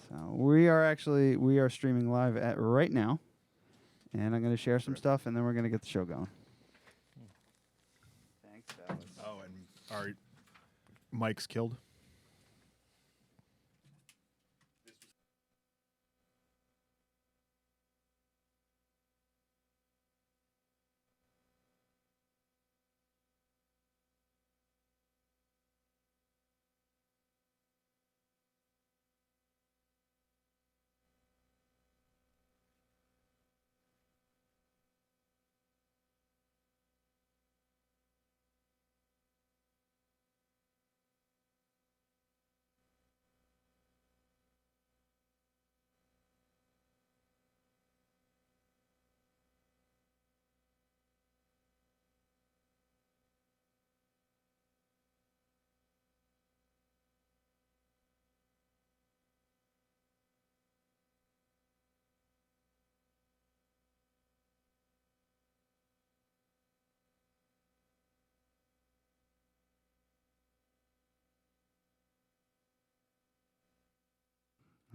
So we are streaming live right now, and I'm going to share some stuff, and then we're going to get the show going. Thanks, fellas. Oh, and our mic's killed.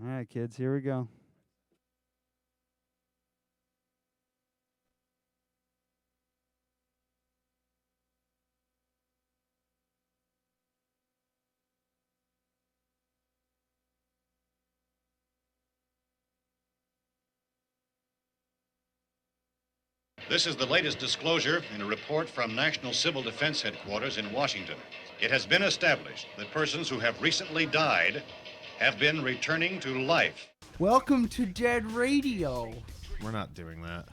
All right, kids, here we go. This is the latest disclosure in a report from National Civil Defense Headquarters in Washington. It has been established that persons who have recently died have been returning to life. Welcome to Dead Radio. We're not doing that.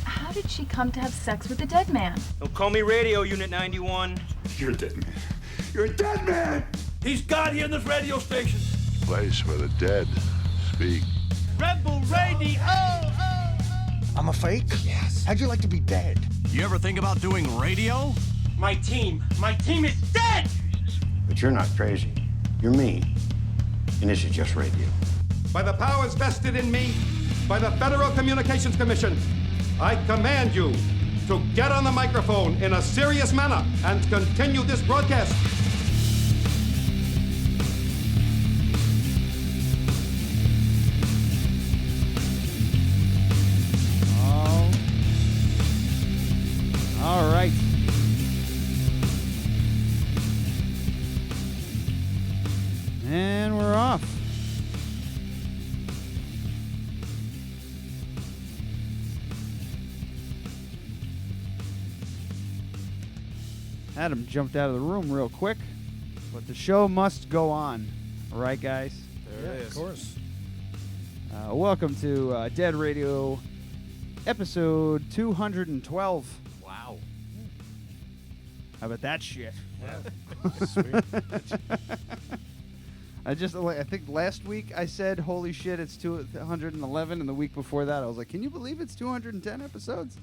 How did she come to have sex with a dead man? Don't call me Radio Unit 91. You're a dead man. You're a dead man! He's God here in this radio station. Place where the dead speak. Rebel Radio! I'm a fake? Yes. How'd you like to be dead? You ever think about doing radio? My team is dead! But you're not crazy. You're me. And this is just radio. By the powers vested in me by the Federal Communications Commission, I command you to get on the microphone in a serious manner and continue this broadcast. All right. And we're off. Adam jumped out of the room real quick, but the show must go on. All right, guys? There it is. Of course. Welcome to Dead Radio, episode 212. Wow. How about that shit? Yeah. Sweet. I think last week I said, holy shit, it's 211, and the week before that I was like, can you believe it's 210 episodes?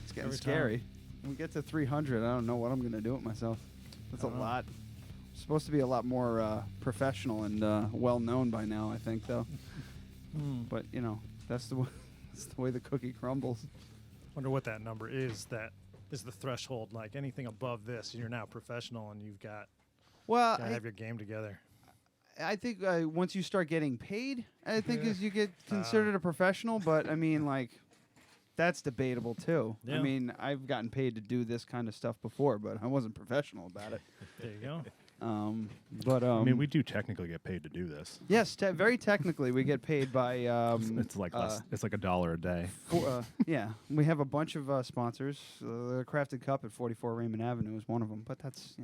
It's getting scary. When we get to 300, I don't know what I'm going to do with myself. That's a lot. I'm supposed to be a lot more professional and well-known by now, I think, though. But, you know, that's the way the cookie crumbles. Wonder what that number is. That is the threshold. Like anything above this, you're now professional and you've got to have your game together. I think once you start getting paid, I think is you get considered a professional. But I mean, like, that's debatable too. Yeah. I mean, I've gotten paid to do this kind of stuff before, but I wasn't professional about it. There you go. I mean, we do technically get paid to do this. Yes, very technically, we get paid by. It's like it's like $1 a day. Yeah, we have a bunch of sponsors. The Crafted Cup at 44 Raymond Avenue is one of them, but that's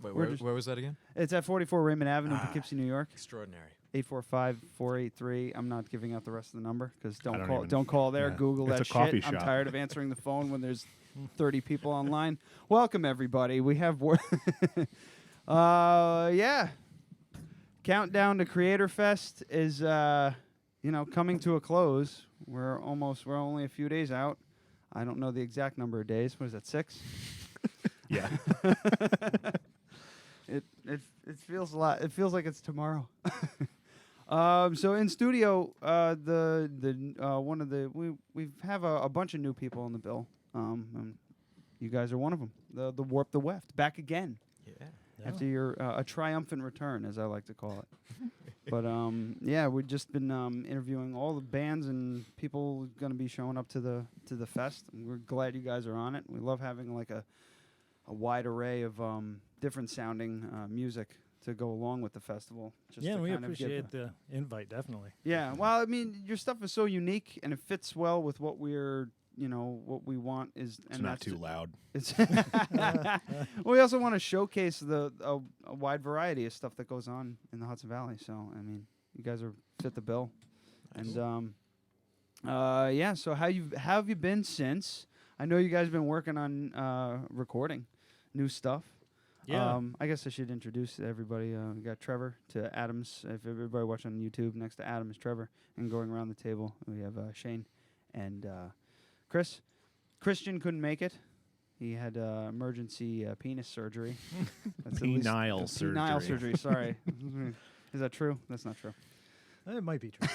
Wait, where was that again? It's at 44 Raymond Avenue, Poughkeepsie, New York. Extraordinary. 845-483. I'm not giving out the rest of the number because don't call there. Yeah. Google It's that a coffee shit. shop. I'm tired of answering the phone when there's 30 people online. Welcome everybody. We have Countdown to Creator Fest is coming to a close. We're only a few days out. I don't know the exact number of days. What is that, 6? Yeah. It feels a lot. It feels like it's tomorrow. So in studio, we have a bunch of new people on the bill. And you guys are one of them. The Weft back again. Yeah. After your a triumphant return, as I like to call it. But yeah, we've just been interviewing all the bands and people going to be showing up to the fest. And we're glad you guys are on it. We love having like a wide array of different sounding music to go along with the festival. Yeah, we appreciate the invite, definitely. Yeah, well, I mean, your stuff is so unique and it fits well with what we're, what we want is. It's not too loud. It's we also want to showcase a wide variety of stuff that goes on in the Hudson Valley. So, I mean, you guys fit the bill. Nice. And yeah, so how have you been since? I know you guys have been working on recording new stuff. Yeah. I guess I should introduce everybody. We got Trevor to Adam's. If everybody watching on YouTube, next to Adam is Trevor. And going around the table, we have Shane and Chris. Christian couldn't make it. He had emergency penis surgery. That's penile surgery. Penile surgery, sorry. Is that true? That's not true. It might be true.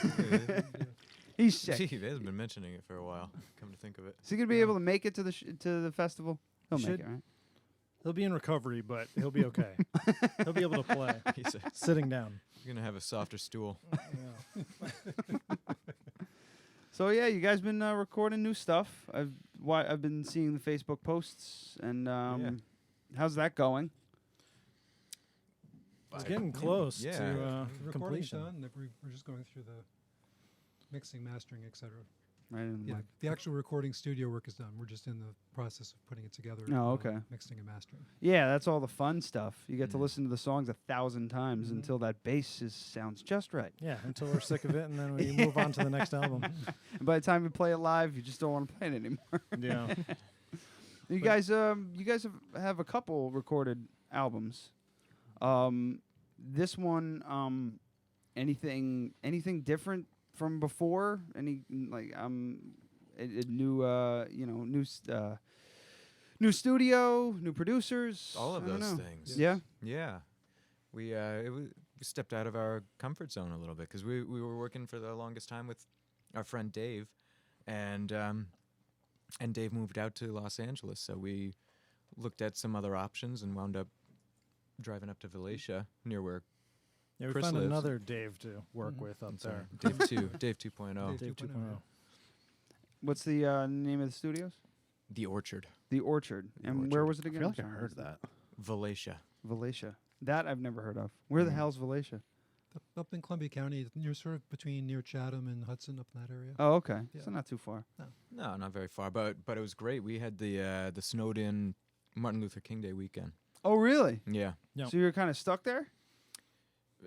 He's sick. Gee, he has been mentioning it for a while, come to think of it. Is he going to be able to make it to the festival? He'll make it, right? He'll be in recovery, but he'll be okay. He'll be able to play. He's sitting down. You're going to have a softer stool. Yeah. So yeah, you guys been recording new stuff. I've been seeing the Facebook posts, and how's that going? It's getting close to the recording's completion. done. We're just going through the mixing, mastering, etc. Right in the mic. The actual recording studio work is done. We're just in the process of putting it together. Oh, okay. Mixing and mastering. Yeah, that's all the fun stuff. You get to listen to the songs 1,000 times until that bass sounds just right. Yeah, until we're sick of it, and then we move on to the next album. And by the time you play it live, you just don't want to play it anymore. Yeah. You guys have a couple recorded albums. This one, anything different from before? Any a new new studio, new producers, all of those things. Yeah, yeah. We stepped out of our comfort zone a little bit because we were working for the longest time with our friend Dave, and Dave moved out to Los Angeles, so we looked at some other options and wound up driving up to Valencia, near where Yeah, we Chris found lives. another Dave to work with up there. Dave 2, Dave 2.0. Dave 2.0. What's the name of the studios? The Orchard. The Orchard. And where was it again? I feel like I heard that. Valencia. Valencia. That I've never heard of. Where the hell's Valencia? Up in Columbia County, near near Chatham and Hudson, up in that area. Oh, okay. Yeah. So not too far. No, not very far, but it was great. We had the snowed-in Martin Luther King Day weekend. Oh, really? Yeah. Yep. So you were kind of stuck there?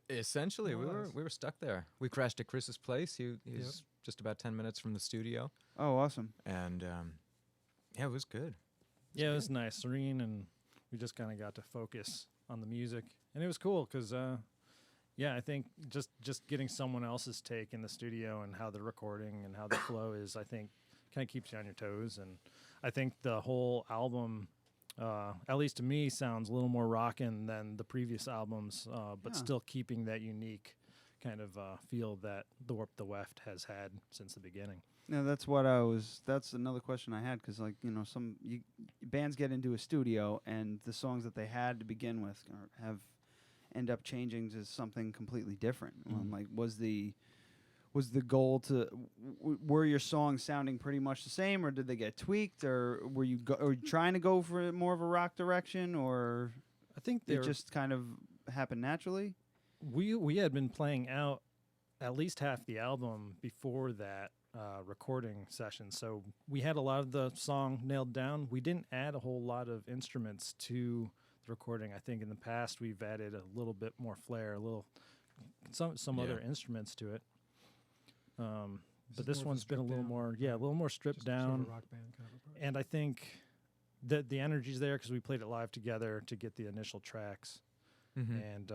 Essentially, we were stuck there. We crashed at Chris's place. He's just about 10 minutes from the studio. Oh, awesome. And yeah, it was good. Yeah, it was nice, serene, and we just kind of got to focus on the music, and it was cool because, I think just getting someone else's take in the studio and how they're recording and how the flow is, I think, kind of keeps you on your toes, and I think the whole album, at least to me, sounds a little more rockin' than the previous albums, but still keeping that unique kind of feel that the Weft has had since the beginning. Yeah, that's another question I had, because some bands get into a studio and the songs that they had to begin with end up changing to something completely different. Like, was the goal to were your songs sounding pretty much the same, or did they get tweaked, or were you trying to go for more of a rock direction, or I think it just kind of happened naturally? We had been playing out at least half the album before that recording session, so we had a lot of the song nailed down. We didn't add a whole lot of instruments to the recording. I think in the past we've added a little bit more flair, some other instruments to it. But this one's been a little more stripped down. Sort of a rock band kind of approach. And I think that the energy's there because we played it live together to get the initial tracks. Mm-hmm. And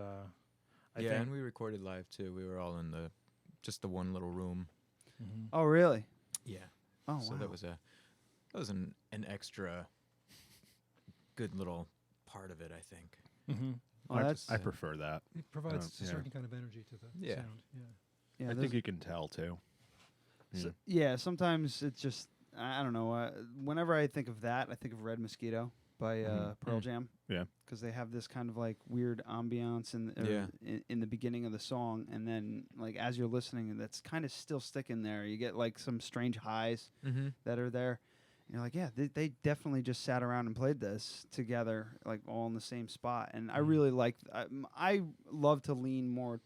and we recorded live too. We were all in just the one little room. Mm-hmm. Oh, really? Yeah. Oh, so wow. that was an extra good little part of it, I think. Mm-hmm. Well, I prefer that. It provides a certain kind of energy to the sound. Yeah. Yeah, I think you can tell too. Yeah, sometimes it's just I don't know. Whenever I think of that, I think of Red Mosquito by Pearl Jam. Yeah. Because they have this kind of like weird ambiance in the beginning of the song, and then like as you're listening, that's kind of still sticking there. You get like some strange highs that are there. And you're like, yeah, they definitely just sat around and played this together, like all in the same spot. And I really like. I love to lean more.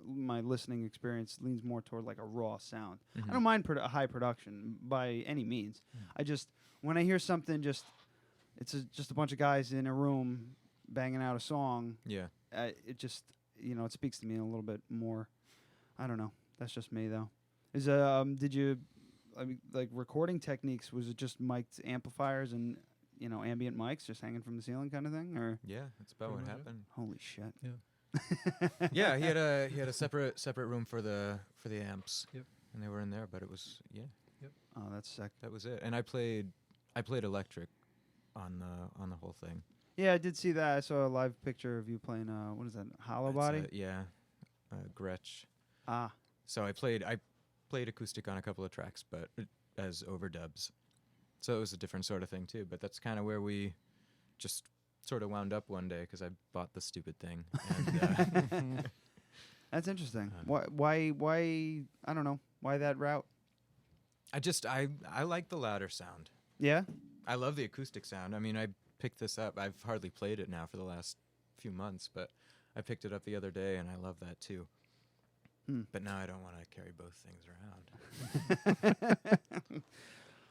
My listening experience leans more toward like a raw sound. I don't mind a high production by any means. I just when I hear something it's just a bunch of guys in a room banging out a song. Yeah. It just it speaks to me a little bit more. I don't know. That's just me though. Did you like recording techniques? Was it just mic'd amplifiers and ambient mics just hanging from the ceiling kind of thing, or? Yeah, that's about what happened. Holy shit. Yeah. Yeah, he had a separate room for the amps. Yep. And they were in there, but it was Yep. Oh, that's sick. That was it. And I played electric on the whole thing. Yeah, I did see that. I saw a live picture of you playing what is that? Hollow Body? Gretsch. Ah. So I played acoustic on a couple of tracks, but as overdubs. So it was a different sort of thing too, but that's kind of where we just sort of wound up one day because I bought the stupid thing. And, that's interesting. Why? I don't know. Why that route? I like the louder sound. Yeah. I love the acoustic sound. I mean, I picked this up. I've hardly played it now for the last few months, but I picked it up the other day, and I love that too. But now I don't want to carry both things around.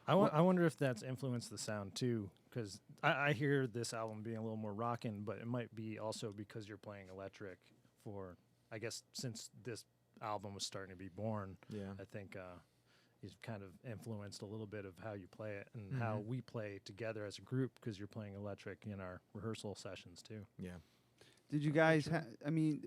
I wonder if that's influenced the sound too, because I hear this album being a little more rockin', but it might be also because you're playing electric for, I guess, since this album was starting to be born. Yeah. I think you've kind of influenced a little bit of how you play it and how we play together as a group, because you're playing electric in our rehearsal sessions too. Yeah. Did you guys? I mean,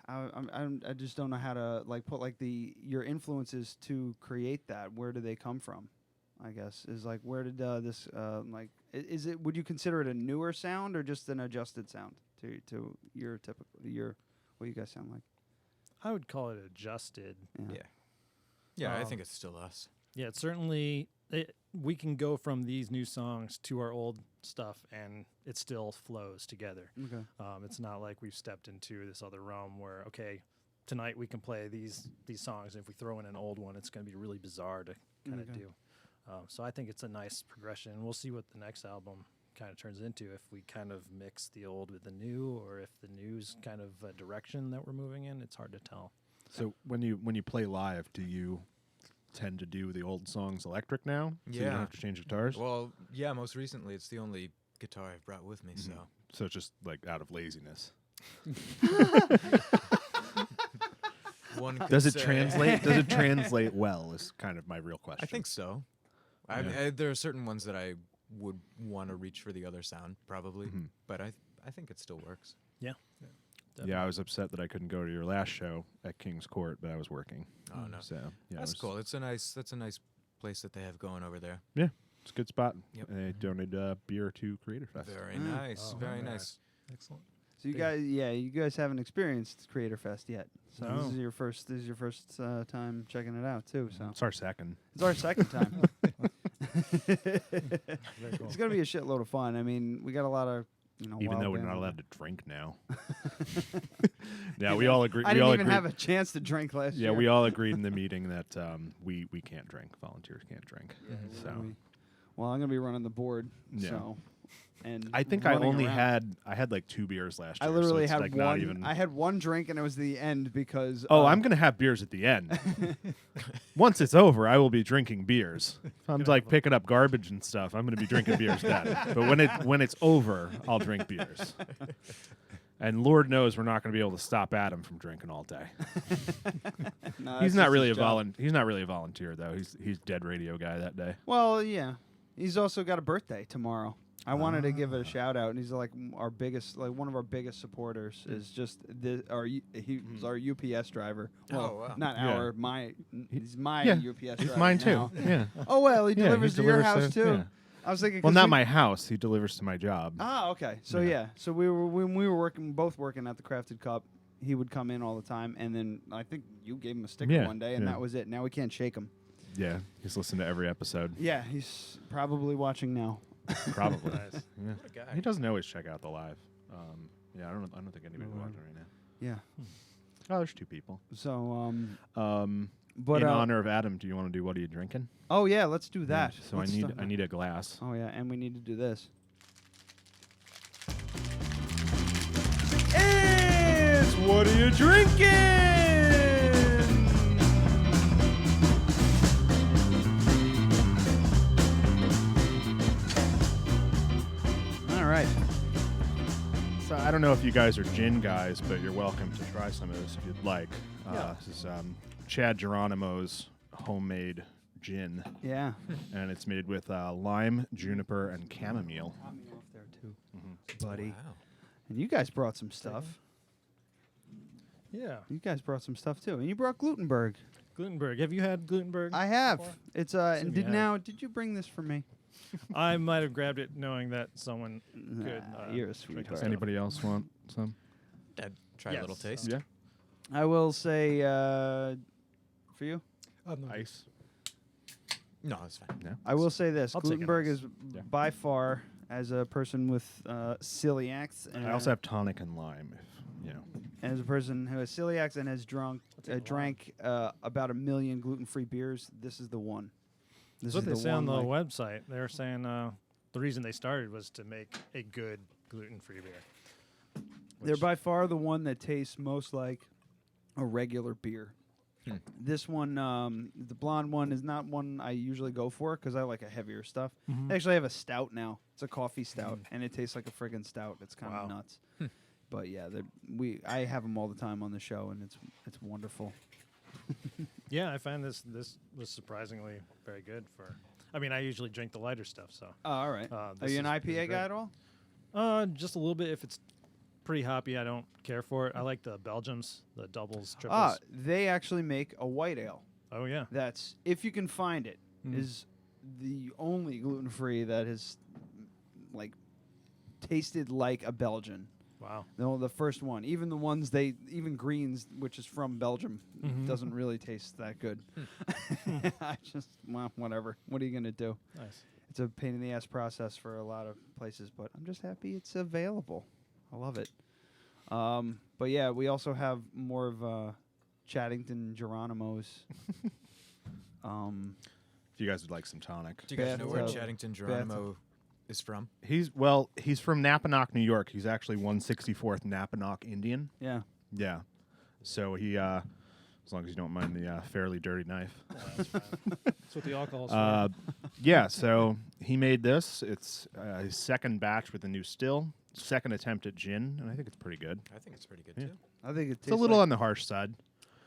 I just don't know how to like put like your influences to create that. Where do they come from? I guess is like where did this like is it? Would you consider it a newer sound or just an adjusted sound to your what you guys sound like? I would call it adjusted. Yeah, I think it's still us. Yeah, it's certainly we can go from these new songs to our old stuff, and it still flows together. Okay. It's not like we've stepped into this other realm where, okay, tonight we can play these songs, and if we throw in an old one, it's going to be really bizarre to kind of do. So I think it's a nice progression. We'll see what the next album kind of turns into, if we kind of mix the old with the new, or if the new's kind of a direction that we're moving in. It's hard to tell. So when you play live, do you tend to do the old songs electric now? So you don't have to change guitars? Well, yeah, most recently it's the only guitar I've brought with me, So it's just like out of laziness. Does it translate? Does it translate well? Is kind of my real question. I think so. Yeah. I mean, there are certain ones that I would want to reach for the other sound, probably, but I think it still works. Yeah. Yeah, I was upset that I couldn't go to your last show at King's Court, but I was working. Oh no, so yeah, that's cool. That's a nice place that they have going over there. Yeah, it's a good spot. Yep. And they donated beer to Creator Fest. Very nice, very nice. Excellent. So you guys haven't experienced Creator Fest yet. So this is your first time checking it out too. So it's our second. It's our second time. It's gonna be a shitload of fun. I mean, we got a lot of even though we're not allowed to drink now. Yeah, we all agree. I didn't even have a chance to drink last year. Yeah, we all agreed in the meeting that we can't drink. Volunteers can't drink. Yeah, so, well, I'm gonna be running the board. Yeah. So, and I think I only had like 2 beers last year. I literally so had like one. Not even... I had one drink, and it was the end because. Oh, I'm gonna have beers at the end. Once it's over, I will be drinking beers. If I'm like picking up garbage and stuff, I'm gonna be drinking beers then. But when it's over, I'll drink beers. And Lord knows we're not going to be able to stop Adam from drinking all day. No, he's not really He's not really a volunteer though. He's dead radio guy that day. Well, yeah. He's also got a birthday tomorrow. I wanted to give it a shout out, and he's like one of our biggest supporters. Is just he's our UPS driver. Well, not our he's my UPS driver. He's mine now. too. Yeah. Oh well, he delivers to your house too. Yeah. I was thinking. Well, not my house. He delivers to my job. Ah, okay. So so when we were both working at the Crafted Cup, he would come in all the time, and then I think you gave him a sticker one day, and that was it. Now we can't shake him. Yeah, he's listened to every episode. Yeah, he's probably watching now. Probably. Nice. Yeah. What a guy. He doesn't always check out the live. Yeah, I don't think anybody's watching right now. Yeah. Oh, there's 2 people. So But in honor of Adam, do you want to do what are you drinking? Oh yeah, let's do that. So Let's start I need a glass. Oh yeah, and we need to do this. It's what are you drinking? All right. So I don't know if you guys are gin guys, but you're welcome to try some of this if you'd like. This is Chad Geronimo's homemade gin. Yeah. And it's made with lime, juniper, and chamomile. Off there too, buddy. Wow. And you guys brought some stuff. Yeah. You guys brought some stuff too, and you brought Glutenberg. Glutenberg. Have you had Glutenberg? I have. before? It's Assume you have. did you bring this for me? I might have grabbed it knowing that someone could. You're a drink sweetheart. this Does anybody else want some? I'd try a little taste. Yeah. I will say for you. No. Ice. No, it's fine. Yeah. I will say this: I'll take an Glutenberg ice. is by far, as a person with celiacs, and I also have tonic and lime. If, you know. and as a person who has celiacs and has drank about 1 million gluten-free beers, this is the one. This That's what is they say on the like- website. They're saying the reason they started was to make a good gluten-free beer. They're by far the one that tastes most like a regular beer. This one, the blonde one, is not one I usually go for because I like a heavier stuff. Mhm. Actually, I have a stout now. It's a coffee stout, and it tastes like a friggin' stout. It's kind of nuts. But yeah, I have them all the time on the show, and it's wonderful. Yeah, I find this was surprisingly very good for. I mean, I usually drink the lighter stuff, so. Oh, all right. Are you an IPA guy at all? Just a little bit. If it's pretty hoppy, I don't care for it. I like the Belgiums, the doubles, triples. They actually make a white ale. Oh yeah. That's, if you can find it, is the only gluten-free that has like tasted like a Belgian. Wow. No, the first one. Even the ones even Greens, which is from Belgium, doesn't really taste that good. I just, well, whatever. What are you gonna do? Nice. It's a pain in the ass process for a lot of places, but I'm just happy it's available. I love it. But yeah, we also have more of Chaddington Geronimo's. If you guys would like some tonic. Do you guys know where Chaddington Geronimo is from? He's from Napanock, New York. He's actually 164th Napanock Indian. Yeah. Yeah. So he, as long as you don't mind the fairly dirty knife. That's fine. That's what the alcohol's for. Yeah. So he made this. It's his second batch with a new still. Second attempt at gin, and I think it's pretty good. I think it's pretty good too. I think It's a little on the harsh side.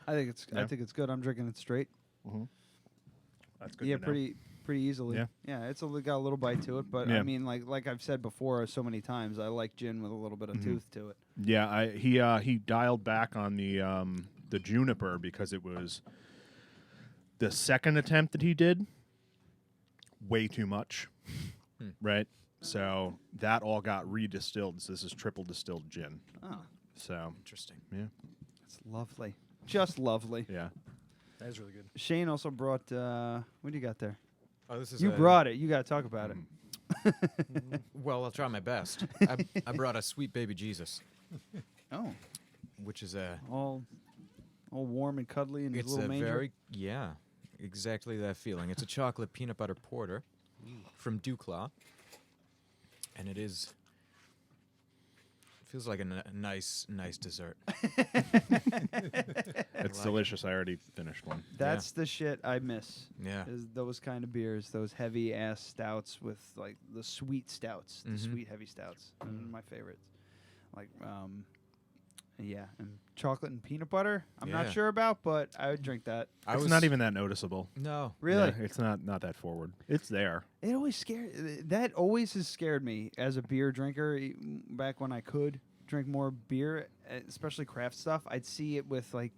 I think it's good. I'm drinking it straight. That's good. Yeah, to know. pretty easily. Yeah. It's got a little bite to it, but Yeah. I mean, like I've said before so many times, I like gin with a little bit of tooth to it. Yeah, he dialed back on the juniper because it was the second attempt that he did way too much, right? So that all got redistilled. So this is triple distilled gin. Oh, so interesting. Yeah, it's lovely, just lovely. Yeah, that is really good. Shane also brought. What do you got there? Oh, this is. You brought it. You got to talk about it. Well, I'll try my best. I brought a Sweet Baby Jesus. Oh, which is a all warm and cuddly in his it's little a manger. very exactly that feeling. It's a chocolate peanut butter porter from Duclaw, and it feels like a nice dessert. it's delicious. I already finished one. That's the shit I miss. Yeah. Is those kind of beers, those heavy ass stouts with like the sweet stouts, the sweet heavy stouts. Those are my favorites. Like yeah, and chocolate and peanut butter. I'm not sure about, but I would drink that. It's not even that noticeable. No, really. Yeah, it's not that forward. It's there. It always that always has scared me as a beer drinker. Back when I could drink more beer, especially craft stuff, I'd see it with like,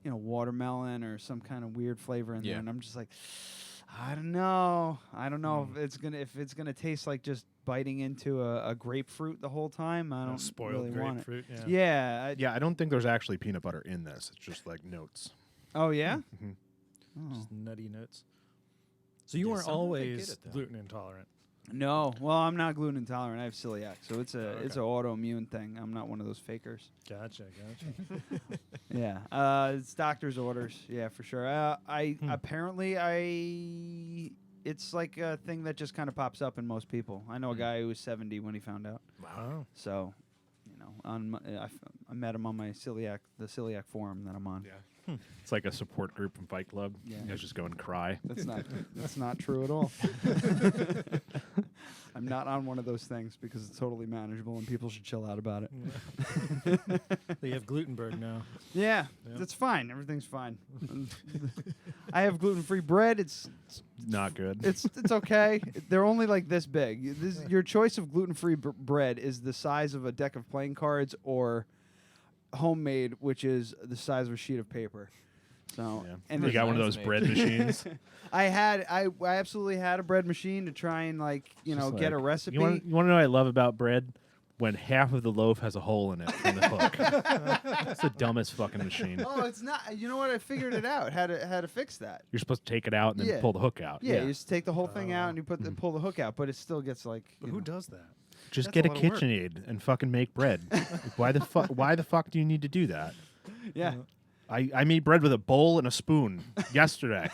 watermelon or some kind of weird flavor in there, and I'm just like, I don't know if it's gonna taste like just biting into a grapefruit the whole time. I don't spoiled really want it. grapefruit. Yeah. I don't think there's actually peanut butter in this. It's just like notes. Oh yeah. Just nutty notes. So you weren't always gluten intolerant. No, well, I'm not gluten intolerant. I have celiac, so it's an autoimmune thing. I'm not one of those fakers. Gotcha. Yeah, it's doctor's orders. Yeah, for sure. Apparently it's like a thing that just kind of pops up in most people. I know a guy who was 70 when he found out. Wow. So, I met him on the celiac forum that I'm on. Yeah. It's like a support group from Fight Club. Yeah. You guys just go and cry. That's not true at all. I'm not on one of those things because it's totally manageable and people should chill out about it. They have Glutenberg now. Yeah, that's fine. Everything's fine. I have gluten-free bread. It's not good. It's okay. They're only like this big. Your choice of gluten-free bread is the size of a deck of playing cards or homemade, which is the size of a sheet of paper. So, and you got one of those bread machines. I absolutely had a bread machine to try and get a recipe. You want to know what I love about bread? When half of the loaf has a hole in it from the hook. That's the dumbest fucking machine. Oh, it's not. You know what? I figured it out. How to fix that. You're supposed to take it out and then pull the hook out. Yeah, you just take the whole thing out and you pull the hook out, but it still gets like. But who does that? Just get a KitchenAid and fucking make bread. Why the fuck do you need to do that? Yeah. I made bread with a bowl and a spoon yesterday.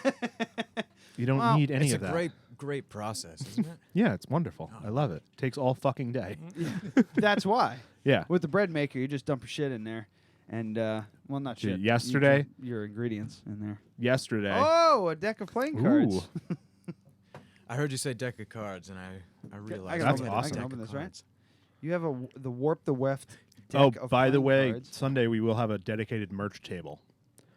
You don't need any of that. It's a great process, isn't it? Yeah, it's wonderful. I love it. Takes all fucking day. That's why. Yeah. With the bread maker, you just dump your shit in there, and not shit. Yesterday, you dump your ingredients in there. Yesterday. Oh, a deck of playing cards. I heard you say deck of cards, and I realized that's awesome. I can open this, right? You have the Warp the Weft. By the way, cards. Sunday we will have a dedicated merch table.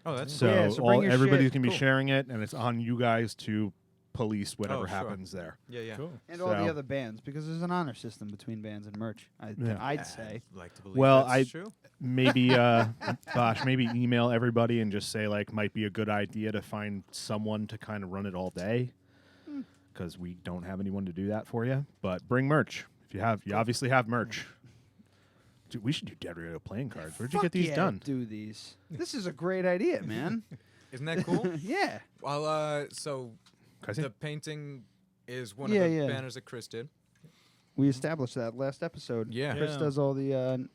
Oh, that's so, everybody's gonna be sharing it, and it's on you guys to police whatever happens there. Yeah. Cool. And all the other bands, because there's an honor system between bands and merch. I'd say. I'd like to believe that's true. Maybe, maybe email everybody and just say might be a good idea to find someone to kind of run it all day, because we don't have anyone to do that for you. But bring merch if you obviously have merch. Dude, we should do Dead Radio playing cards. Where'd you get these done? Do these. This is a great idea, man. Isn't that cool? Yeah. Well, so the painting is one of the banners that Chris did. We established that last episode. Yeah. Chris does all the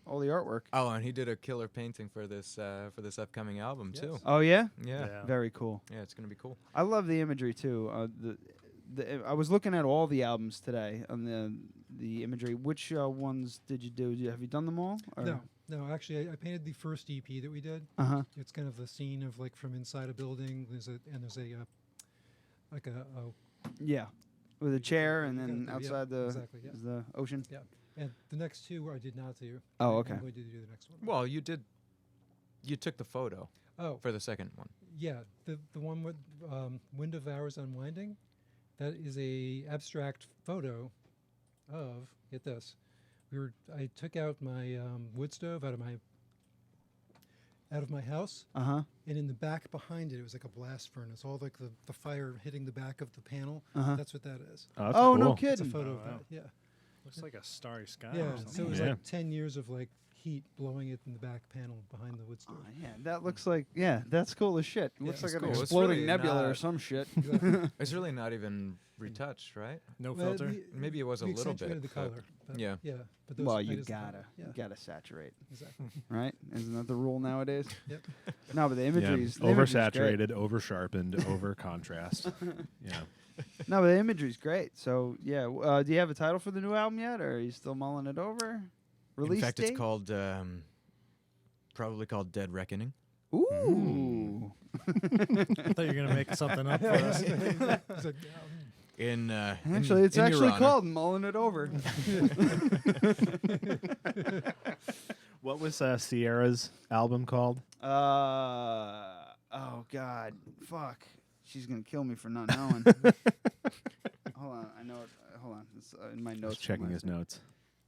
artwork. Oh, and he did a killer painting for this upcoming album too. Oh yeah? Yeah. Very cool. Yeah, it's gonna be cool. I love the imagery too. I was looking at all the albums today on the imagery. Which ones did you do? Have you done them all? Or? No. Actually, I painted the first EP that we did. It's kind of the scene of from inside a building. There's a with a chair, and then outside is the ocean. Yeah, and the next two I did not do. Oh, okay. I'm going to do the next one. Well, you did. You took the photo. Oh, for the second one. Yeah, the one with Wind of Hours Unwinding. That is a abstract photo of, get this, I took out my wood stove out of my house, and in the back behind it was like a blast furnace, all like the fire hitting the back of the panel. That's what that is. Oh, that's cool. No kidding! It's a photo of that. Yeah, looks like a starry sky. Yeah, or something. so it was like 10 years of heat blowing it in the back panel behind the wood stove. Yeah, that looks like that's cool as shit. It looks like an cool. exploding really nebula or some shit. It's really not even retouched, right? No filter. Maybe it was a little bit. The color. Yeah. But those Well, you gotta saturate. Exactly. Right? Isn't that the rule nowadays? Yep. No, but the imagery's oversaturated, over-sharpened, over-contrast. Yeah. No, but the imagery's great. So yeah, do you have a title for the new album yet, or are you still mulling it over? Release In fact, date? it's called probably called Dead Reckoning. Ooh. I thought you were gonna make something up for us. Actually, it's actually called Mulling It Over. What was Sierra's album called? Oh God, fuck! She's gonna kill me for not knowing. Hold on, I know it. Hold on, it's in my notes. Checking his notes.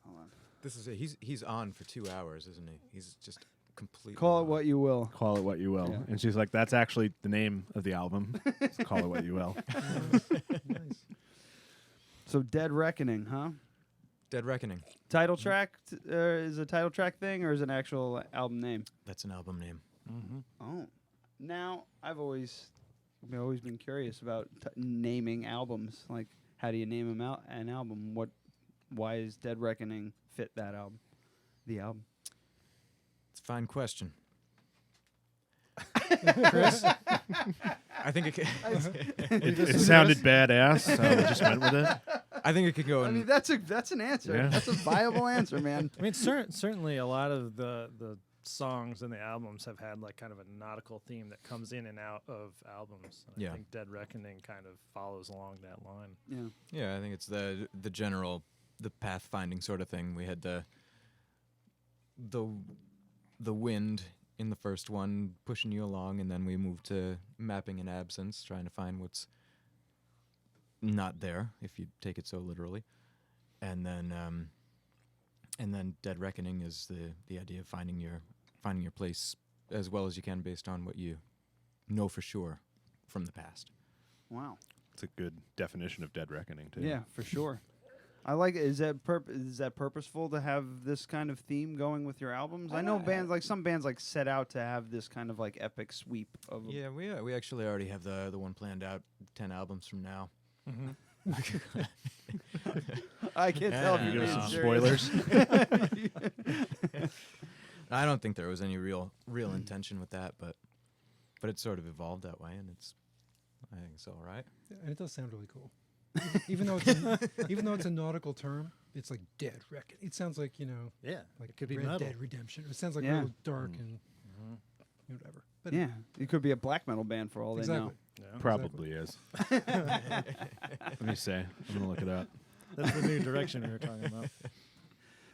Hold on. This is he's on for 2 hours, isn't he? He's just completely. Call it what you will. Call it what you will. Yeah. And she's like, "That's actually the name of the album. So call it what you will." Nice. So Dead Reckoning, huh? Dead Reckoning. Title track is a title track thing, or is it an actual album name? That's an album name. Oh, now I've always been curious about naming albums. Like, how do you name an album? Why is Dead Reckoning fit that album? The album. It's a fine question. Chris? I think it sounded badass, so we just went with it. I think it could go. I mean, that's an answer. Yeah. That's a viable answer, man. I mean, certainly a lot of the songs and the albums have had like kind of a nautical theme that comes in and out of albums. And I think Dead Reckoning kind of follows along that line. Yeah. Yeah, I think it's the general, the pathfinding sort of thing. We had the wind in the first one pushing you along, and then we moved to mapping an absence, trying to find what's not there, if you take it so literally. And then Dead Reckoning is the idea of finding your place as well as you can based on what you know for sure from the past. Wow. It's a good definition of Dead Reckoning, too. Yeah, for sure. I like it. Is that purposeful to have this kind of theme going with your albums? I know bands like some bands like set out to have this kind of like epic sweep of. Yeah, we actually already have the one planned out 10 albums from now. Mm-hmm. I can't tell if you you're give being us some serious. spoilers. I don't think there was any real intention with that, but it sort of evolved that way, and I think it's all right. Yeah, and it does sound really cool. Even though it's a nautical term, it's like Dead Reckoning. It sounds like like it could be Red metal. Dead Redemption. It sounds like Yeah. real dark and whatever. But Yeah, it could be a black metal band for all they know. Yeah. Probably is. Let me say. I'm going to look it up. That's the new direction we were talking about.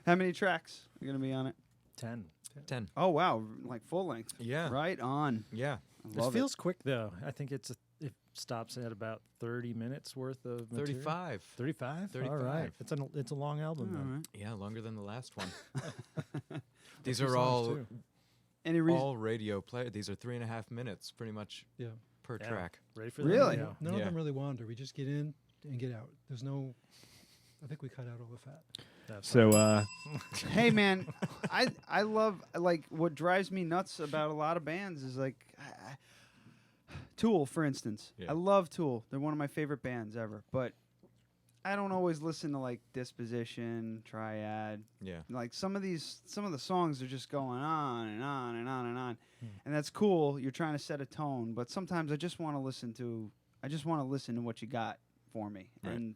How many tracks are going to be on it? 10. 10. Oh wow, like full length. Yeah. Right on. Yeah. I love It feels quick though. I think it stops at about 30 minutes worth of material. 35. 35? 35. All right. It's a long album All then. right. Yeah, longer than the last one. These Two are songs, all too. Any reason? all radio play. These are 3.5 minutes, pretty much per Yeah. track. Ready for Really? that? none of Yeah. them really wander. We just get in and get out. There's no. I think we cut out all the fat. That's So, Hey man, I love like what drives me nuts about a lot of bands is like Tool, for instance. Yeah. I love Tool. They're one of my favorite bands ever, but I don't always listen to like Disposition, Triad. Yeah. Like some of the songs are just going on and on and on and on. And that's cool. You're trying to set a tone, but sometimes I just want to listen to what you got for me. Right. And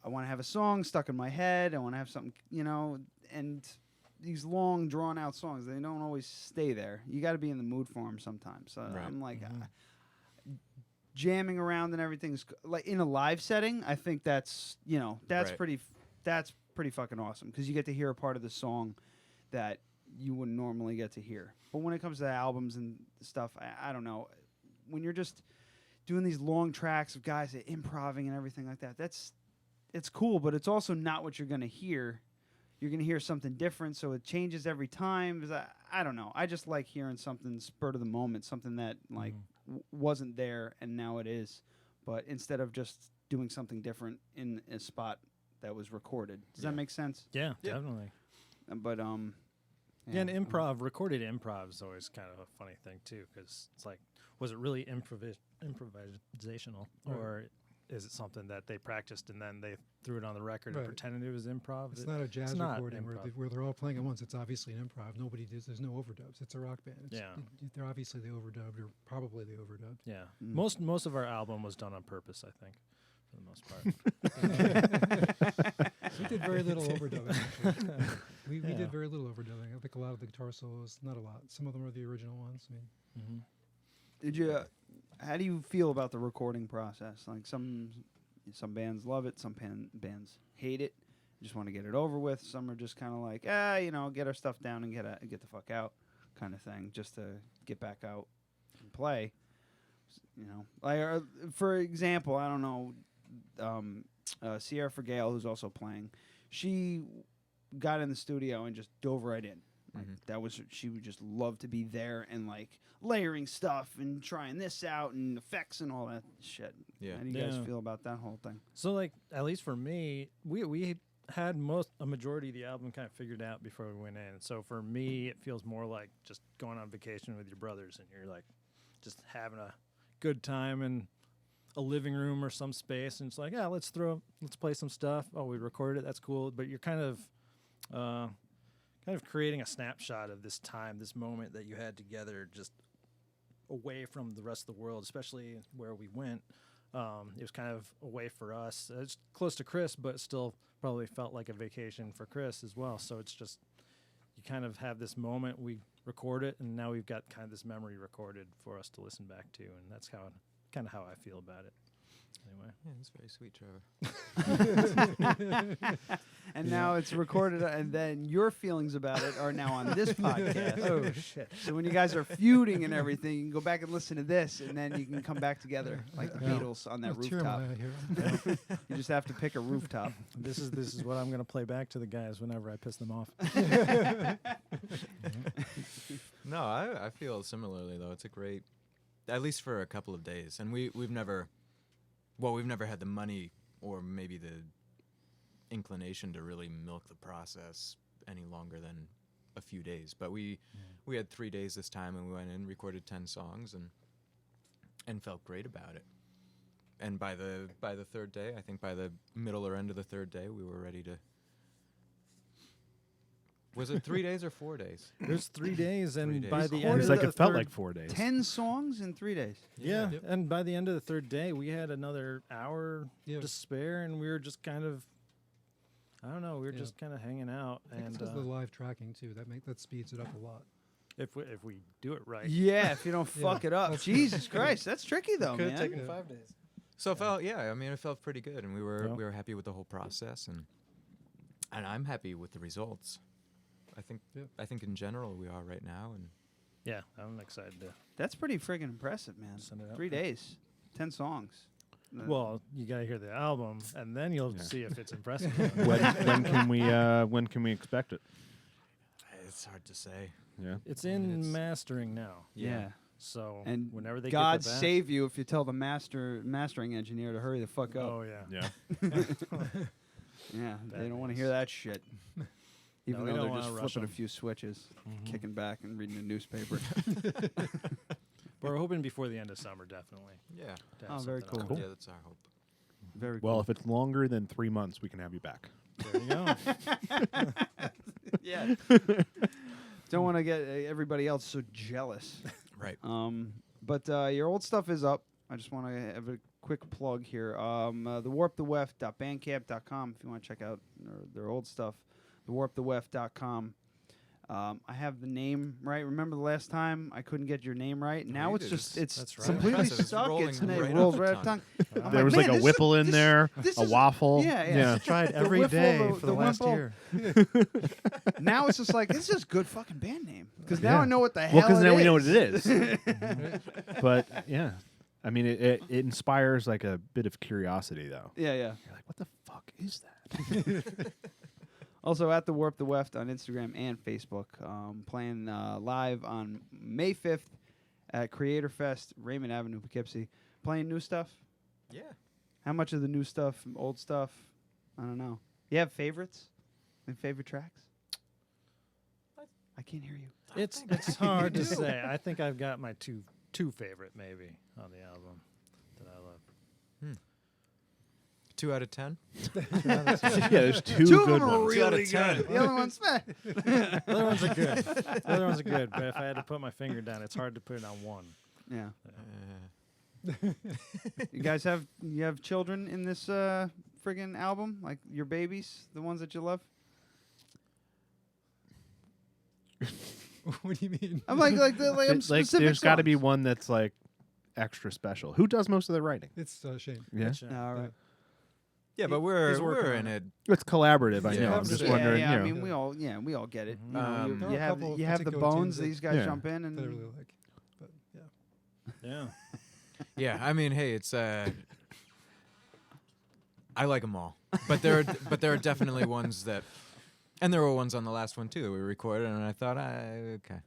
I want to have a song stuck in my head. I want to have something, and these long, drawn-out songs, they don't always stay there. You got to be in the mood for them sometimes. So Right. I'm like, jamming around and everything's like in a live setting. I think that's Right. pretty fucking awesome because you get to hear a part of the song that you wouldn't normally get to hear. But when it comes to albums and stuff, I don't know. When you're just doing these long tracks of guys that improving and everything like that, it's cool, but it's also not what you're going to hear. You're going to hear something different, so it changes every time. I don't know. I just like hearing something spur of the moment, something that like wasn't there and now it is. But instead of just doing something different in a spot that was recorded. Does that make sense? Yeah, definitely. But Yeah, and recorded improv is always kind of a funny thing too, because it's like, was it really improvisational, or is it something that they practiced and then they threw it on the record and pretended it was improv? It's not a jazz recording improv. where they're all playing at once. It's obviously an improv. There's no overdubs. It's a rock band. They're obviously they overdubbed, or probably they overdubbed. Yeah, most of our album was done on purpose, I think, for the most part. We did very little overdubbing. Actually. We did very little overdubbing. I think a lot of the guitar solos, not a lot. Some of them are the original ones. I mean, did you? How do you feel about the recording process? Like some bands love it, some bands hate it. Just want to get it over with. Some are just kind of like, get our stuff down and get the fuck out, kind of thing, just to get back out and play. Like for example, I don't know, Sierra Fergale, who's also playing, she got in the studio and just dove right in. Like she would just love to be there and like layering stuff and trying this out and effects and all that shit. Yeah. How do you guys feel about that whole thing? So like, at least for me, we had a majority of the album kind of figured out before we went in. So for me, it feels more like just going on vacation with your brothers and you're like just having a good time. And a living room or some space, and it's like, yeah, let's play some stuff. Oh, we recorded it. That's cool. But you're kind of creating a snapshot of this time, this moment that you had together, just away from the rest of the world, especially where we went. It was kind of away for us. It's close to Chris, but still probably felt like a vacation for Chris as well. So it's just, you kind of have this moment, we record it, and now we've got kind of this memory recorded for us to listen back to, and that's kind of how I feel about it. Anyway. Yeah, that's very sweet, Trevor. And now it's recorded, and then your feelings about it are now on this podcast. Oh, shit. So when you guys are feuding and everything, you can go back and listen to this, and then you can come back together like the Beatles on that I'll tear 'em rooftop. out of here. You just have to pick a rooftop. This is what I'm going to play back to the guys whenever I piss them off. No, I feel similarly, though. It's a great, at least for a couple of days. And we've never had the money or maybe the inclination to really milk the process any longer than a few days. But we had 3 days this time, and we went in, recorded 10 songs, and felt great about it. And by the third day, I think by the middle or end of the third day, we were ready to. Was it 3 days or 4 days? It was 3 days, and 3 days. by the It end was of like the it felt third- like 4 days. 10 songs in 3 days. Yeah, Yep. and by the end of the third day, we had another hour Yeah. to spare, and we were just kind of, I don't know, we were Yeah. just kind of hanging out. I think And it's because of the live tracking too. That speeds it up a lot. if we do it right, Yeah, if you don't Yeah. fuck it up. That's- Jesus Christ, that's tricky though, could have man. taken Yeah. 5 days. So it felt, yeah, I mean, it felt pretty good, and we Yeah. were happy with the whole process, and I'm happy with the results. I think in general we are right now, and Yeah, I'm excited to. That's pretty friggin' impressive, man. Send it out. 3 days, 10 songs. Well, you got to hear the album, and then you'll Yeah. see if it's impressive. when can we expect it? it's hard to say. Yeah. It's in It's- mastering now, Yeah. so And whenever they God get the back, save you if you tell the mastering engineer to hurry the fuck up. Oh yeah, Yeah. Yeah, they Bad don't want to news. hear that shit. Even we though don't they're wanna just rush flipping a 'em. few switches, kicking back and reading a newspaper. But we're hoping before the end of summer, definitely. Yeah. to have Oh, very something out. cool. Yeah, that's our hope. Very Well, if it's longer than 3 months, we can have you back. There you go. yeah. Don't want to get everybody else so jealous. Right. But your old stuff is up. I just want to have a quick plug here. thewarptheweft.bandcamp.com if you want to check out their old stuff. thewarptheweft.com. I have the name right. Remember the last time I couldn't get your name right? Now you it's did. just it's That's right. completely Impressive. It's stuck. rolling It's right rolled off the right off the tongue. tongue. I'm There was like man, a this whipple in there, this a is- waffle. Yeah, yeah. Yeah. Tried The every whiffle, day the- for the the last wimple. year. Now it's just like this is a good fucking band name because now Yeah. I know what the hell. Well, because now we know what is. it is. But yeah, I mean, it inspires like a bit of curiosity, though. Yeah, yeah. You're like, what the fuck is that? Also at the Warp the Weft on Instagram and Facebook. Playing live on May 5th at Creator Fest, Raymond Avenue, Poughkeepsie. Playing new stuff. Yeah. How much of the new stuff, old stuff? I don't know. You have favorites? Any favorite tracks? I can't hear you. It's hard to say. I think I've got my two favorite maybe on the album that I love. 2 out of 10. Yeah, there's two Two good of them are ones. really 2 out of good. 10. The other one's meh. The other ones are good. The other ones are good, but if I had to put my finger down, it's hard to put it on one. Yeah. You guys have children in this friggin' album? Like your babies, the ones that you love? What do you mean? I'm I'm specific there's got to be songs. one that's like extra special. Who does most of the writing? It's Shane. Yeah, All right. Yeah, but He's we're working in on it. it's collaborative. I Yeah. know. I'm Yeah, just yeah, wondering. Yeah, you I know. mean, we all get it. You, know, There are you a have couple of the particular bones. tunes that- These guys Yeah. jump in and that I really like. But yeah. Yeah. Yeah, I mean, hey, it's I like them all, but there are definitely ones that, and there were ones on the last one too that we recorded, and I thought, okay,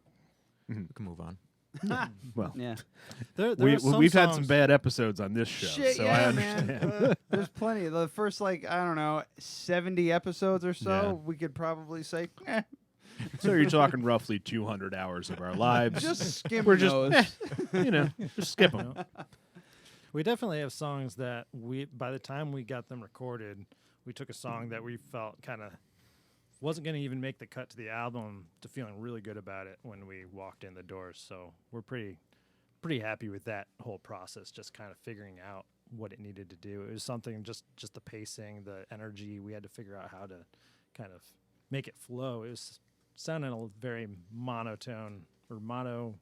we can move on. Well, yeah. There we've had some bad episodes on this show, Shit, so yeah, I understand. man. There's plenty. The first, I don't know, 70 episodes or so, Yeah. we could probably say, So you're talking roughly 200 hours of our lives. just skim We're just, those. just skip them. We definitely have songs that by the time we got them recorded, we took a song that we felt kind of wasn't going to even make the cut to the album to feeling really good about it when we walked in the doors. So we're pretty happy with that whole process, just kind of figuring out what it needed to do. It was something just the pacing, the energy. We had to figure out how to kind of make it flow. It was sounding a very monotone or mono.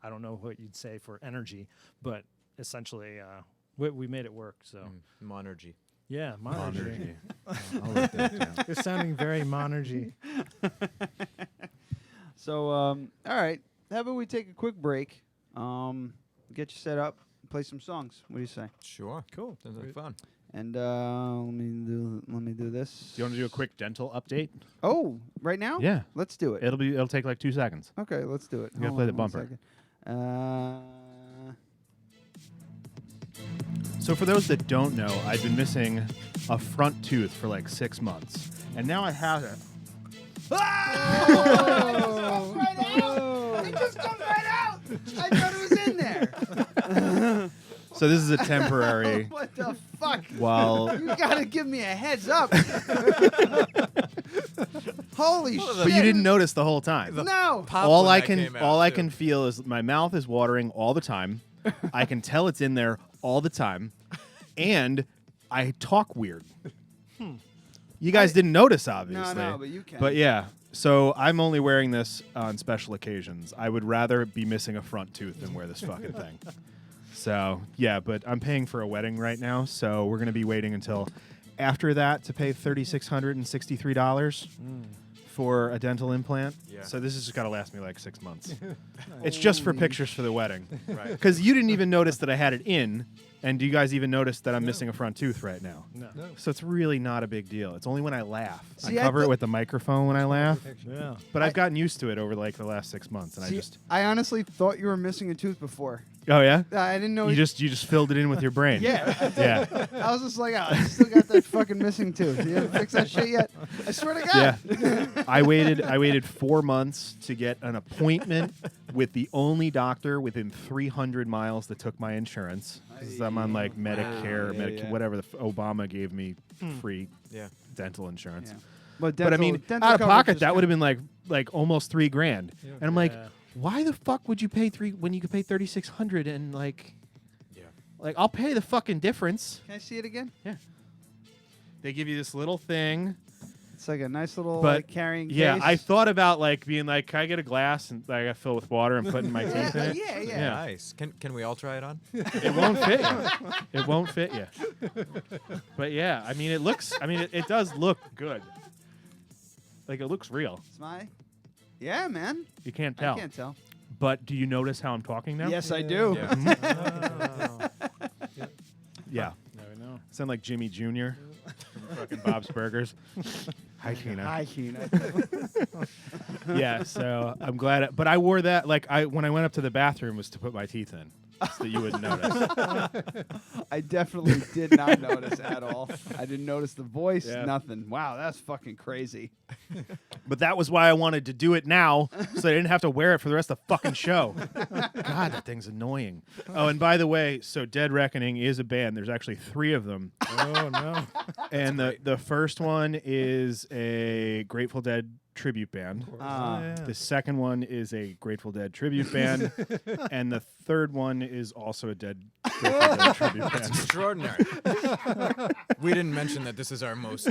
I don't know what you'd say for energy, but essentially we made it work. So Monergy. Yeah, monergy. I'll write that down. It's sounding very monergy. So, all right. How about we take a quick break, get you set up, play some songs. What do you say? Sure. Cool. Sounds like fun. And let me do this. Do you want to do a quick dental update? Oh, right now? Yeah. Let's do it. It'll take like 2 seconds. Okay, let's do it. You gotta play the bumper. So for those that don't know, I've been missing a front tooth for like 6 months, and now I have it. It just comes right out. I thought it was in there. So this is a temporary. What the fuck? While you gotta give me a heads up. Holy shit! But you didn't notice the whole time. No. All I can feel is my mouth is watering all the time. I can tell it's in there all the time, and I talk weird. You guys didn't notice, obviously. No, but you can. But yeah, so I'm only wearing this on special occasions. I would rather be missing a front tooth than wear this fucking thing. So yeah, but I'm paying for a wedding right now, so we're gonna be waiting until after that to pay $3,663 for a dental implant. Yeah. So this is just gotta last me like 6 months. It's just for pictures for the wedding. Right. Because you didn't even notice that I had it in, and do you guys even notice that I'm missing a front tooth right now? No. So it's really not a big deal. It's only when I laugh. See, I cover it with the microphone when I laugh. Yeah. But I've gotten used to it over like the last 6 months, and See, I honestly thought you were missing a tooth before. Oh yeah? I didn't know you just filled it in with your brain. Yeah. Yeah. I was just like, oh, I still got that fucking missing tooth. You haven't fixed that shit yet? I swear to God. Yeah. I waited 4 months to get an appointment with the only doctor within 300 miles that took my insurance. 'Cause I'm on like Medicare, whatever the Obama gave me free dental insurance. Yeah. But I mean, dental out of coverage pocket, is that good. would have been like almost $3,000. Yeah. And I'm like, why the fuck would you pay when you could pay $3,600 and like I'll pay the fucking difference. Can I see it again? Yeah. They give you this little thing. It's like a nice little But like, carrying yeah, case. I thought about like being like, can I get a glass and I got to fill with water and put in my teeth in it? Yeah. Nice. Can we all try it on? It won't fit you. It won't fit you. But yeah, I mean, it does look good. Like it looks real. Yeah, man. You can't tell. I can't tell. But do you notice how I'm talking now? Yes, I do. Yeah. Now we know. Sound like Jimmy Jr. from fucking Bob's Burgers. Hi, Tina. Hi, Tina. Yeah, so I'm glad. But I wore that when I went up to the bathroom was to put my teeth in, so that you wouldn't notice. I definitely did not notice at all. I didn't notice the voice, nothing. Wow, that's fucking crazy. But that was why I wanted to do it now, so I didn't have to wear it for the rest of the fucking show. God, that thing's annoying. Oh, and by the way, so Dead Reckoning is a band. There's actually 3 of them. Oh, no. And the first one is a Grateful Dead tribute band. The second one is a Grateful Dead tribute band. And the third one is also a Grateful Dead tribute band. That's extraordinary. We didn't mention that this is our most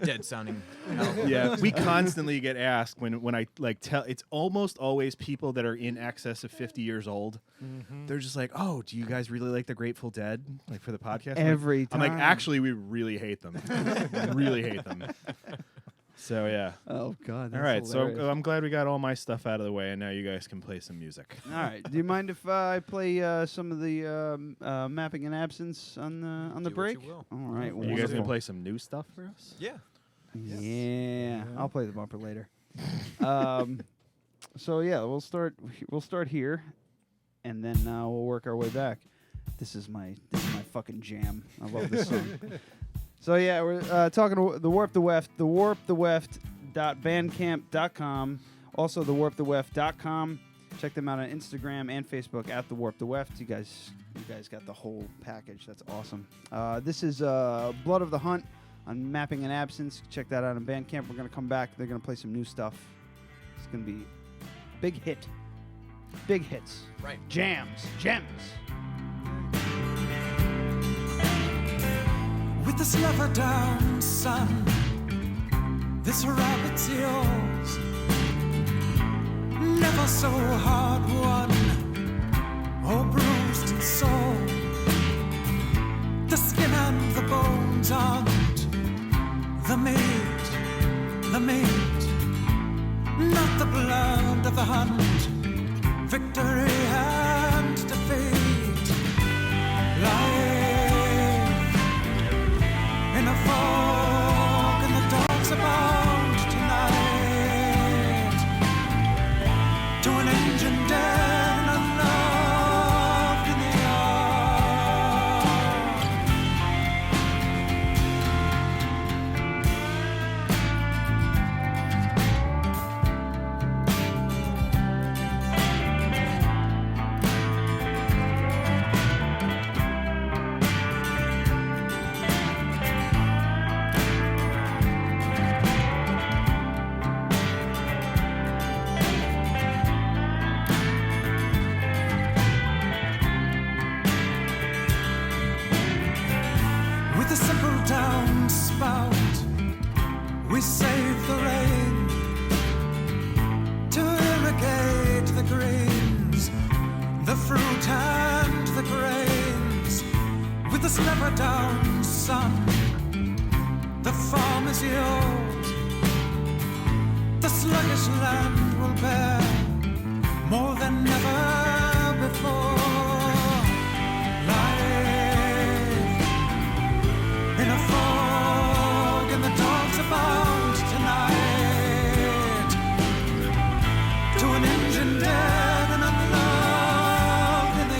dead-sounding album. Yeah, we constantly get asked when I tell. It's almost always people that are in excess of 50 years old. Mm-hmm. They're just like, "Oh, do you guys really like the Grateful Dead? Like for the podcast?" Every I'm like, time. actually, we really hate them. Really hate them. So yeah. Oh God. All right. So I'm glad we got all my stuff out of the way, and now you guys can play some music. All right. Do you mind if I play some of the mapping and absence on the Do break? what you will. All right. Are you guys gonna play some new stuff for us? Yeah. Yeah. I'll play the bumper later. So yeah, we'll start here, and then we'll work our way back. This is my fucking jam. I love this song. So yeah, we're talking to the Warp the Weft, thewarptheweft.bandcamp.com, also thewarptheweft.com. Check them out on Instagram and Facebook at The Warp the Weft. You guys got the whole package. That's awesome. This is Blood of the Hunt on Mapping and Absence. Check that out on Bandcamp. We're going to come back. They're going to play some new stuff. It's going to be big hit. Big hits. Right. Jams. Gems. With this lever down, son, this rabbit's yours. Never so hard won or bruised and sore. The skin and the bones aren't the meat, not the blood of the hunt. Victory and defeat. Life in a fog, and the dogs are bound tonight to an engine dead and unloved in the downspout, we save the rain to irrigate the greens, the fruit and the grains. With the slipper down, son, the farm is yours. The sluggish land will bear more than ever before. In a fog, and the dogs are bound tonight to an engine dead and unloved in the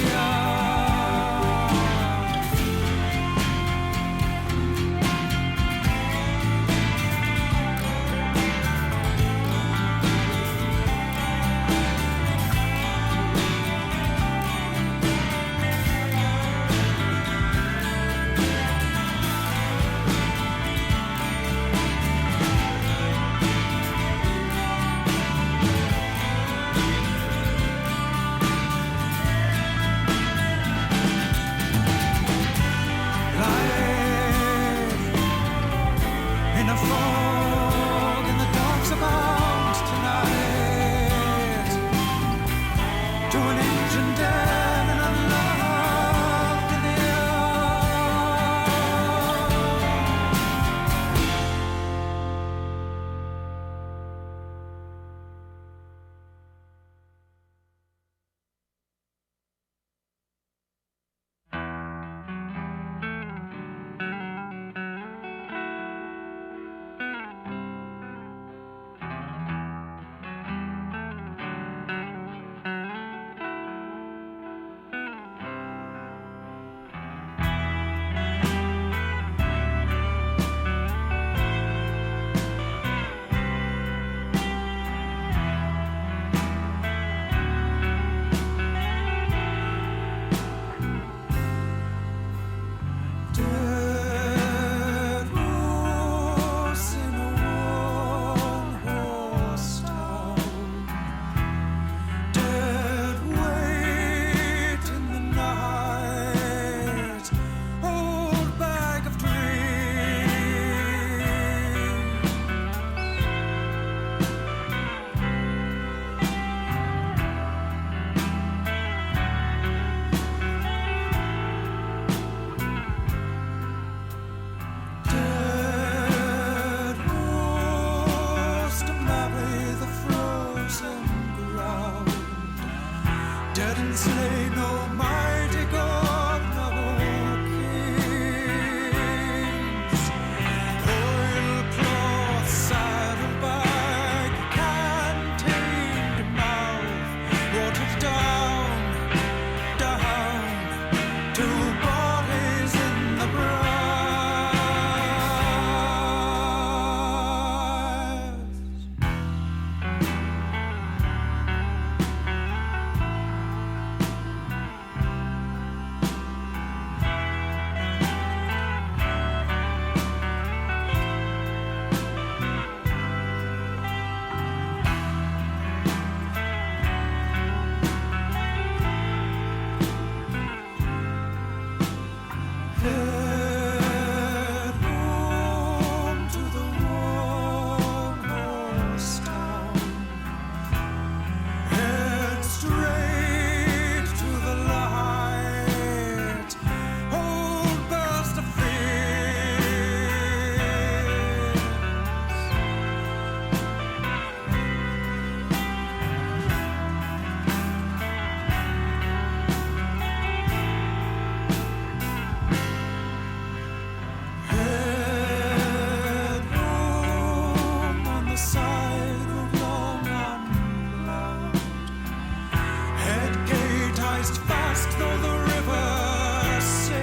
dusk, though the river sings.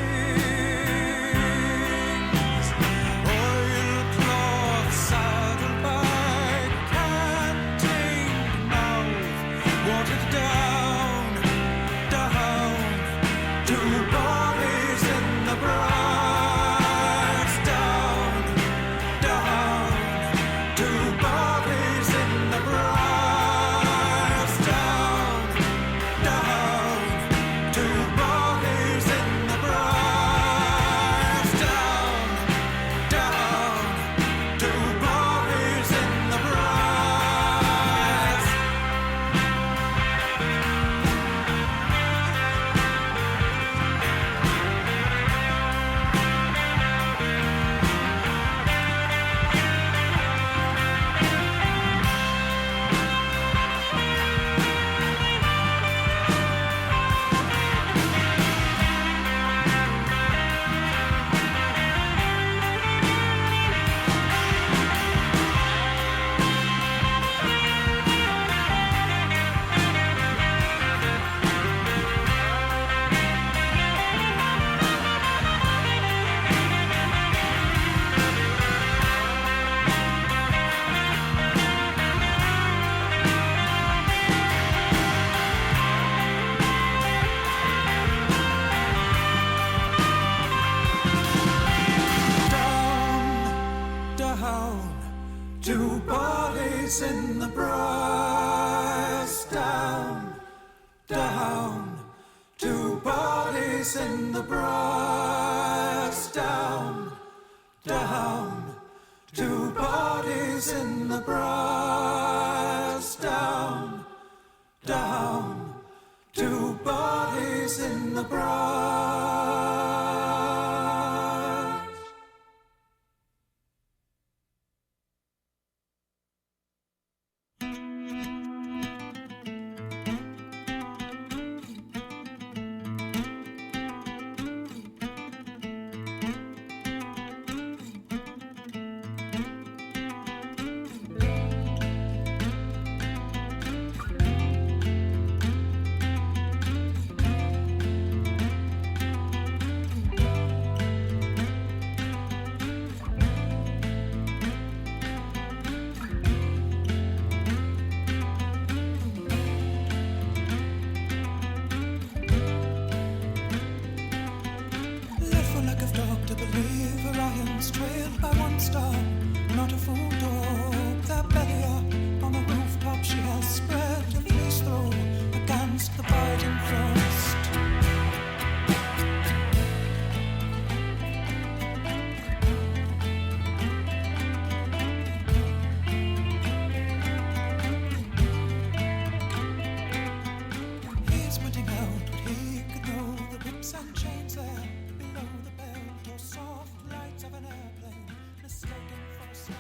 Oilcloth saddlebag, cat-tamed mouth, watered down, down, two bodies in the brass, down, down, two bodies in the brass, down, down, two bodies in the brass, down, down, two bodies in the brass. Down, two bodies in the brass, down, down, two bodies in the brass, down, down, two bodies in the brass, down, down, two bodies in the brass. Let for lack of dog to believe Orion's trailed by one star, not a full dog. That belly up on the rooftop she has spread a fleece throw against the biting frost. He's pointing out what he could know, the whips and chains there below the belt, or soft lights of an airplane mistaken for stars.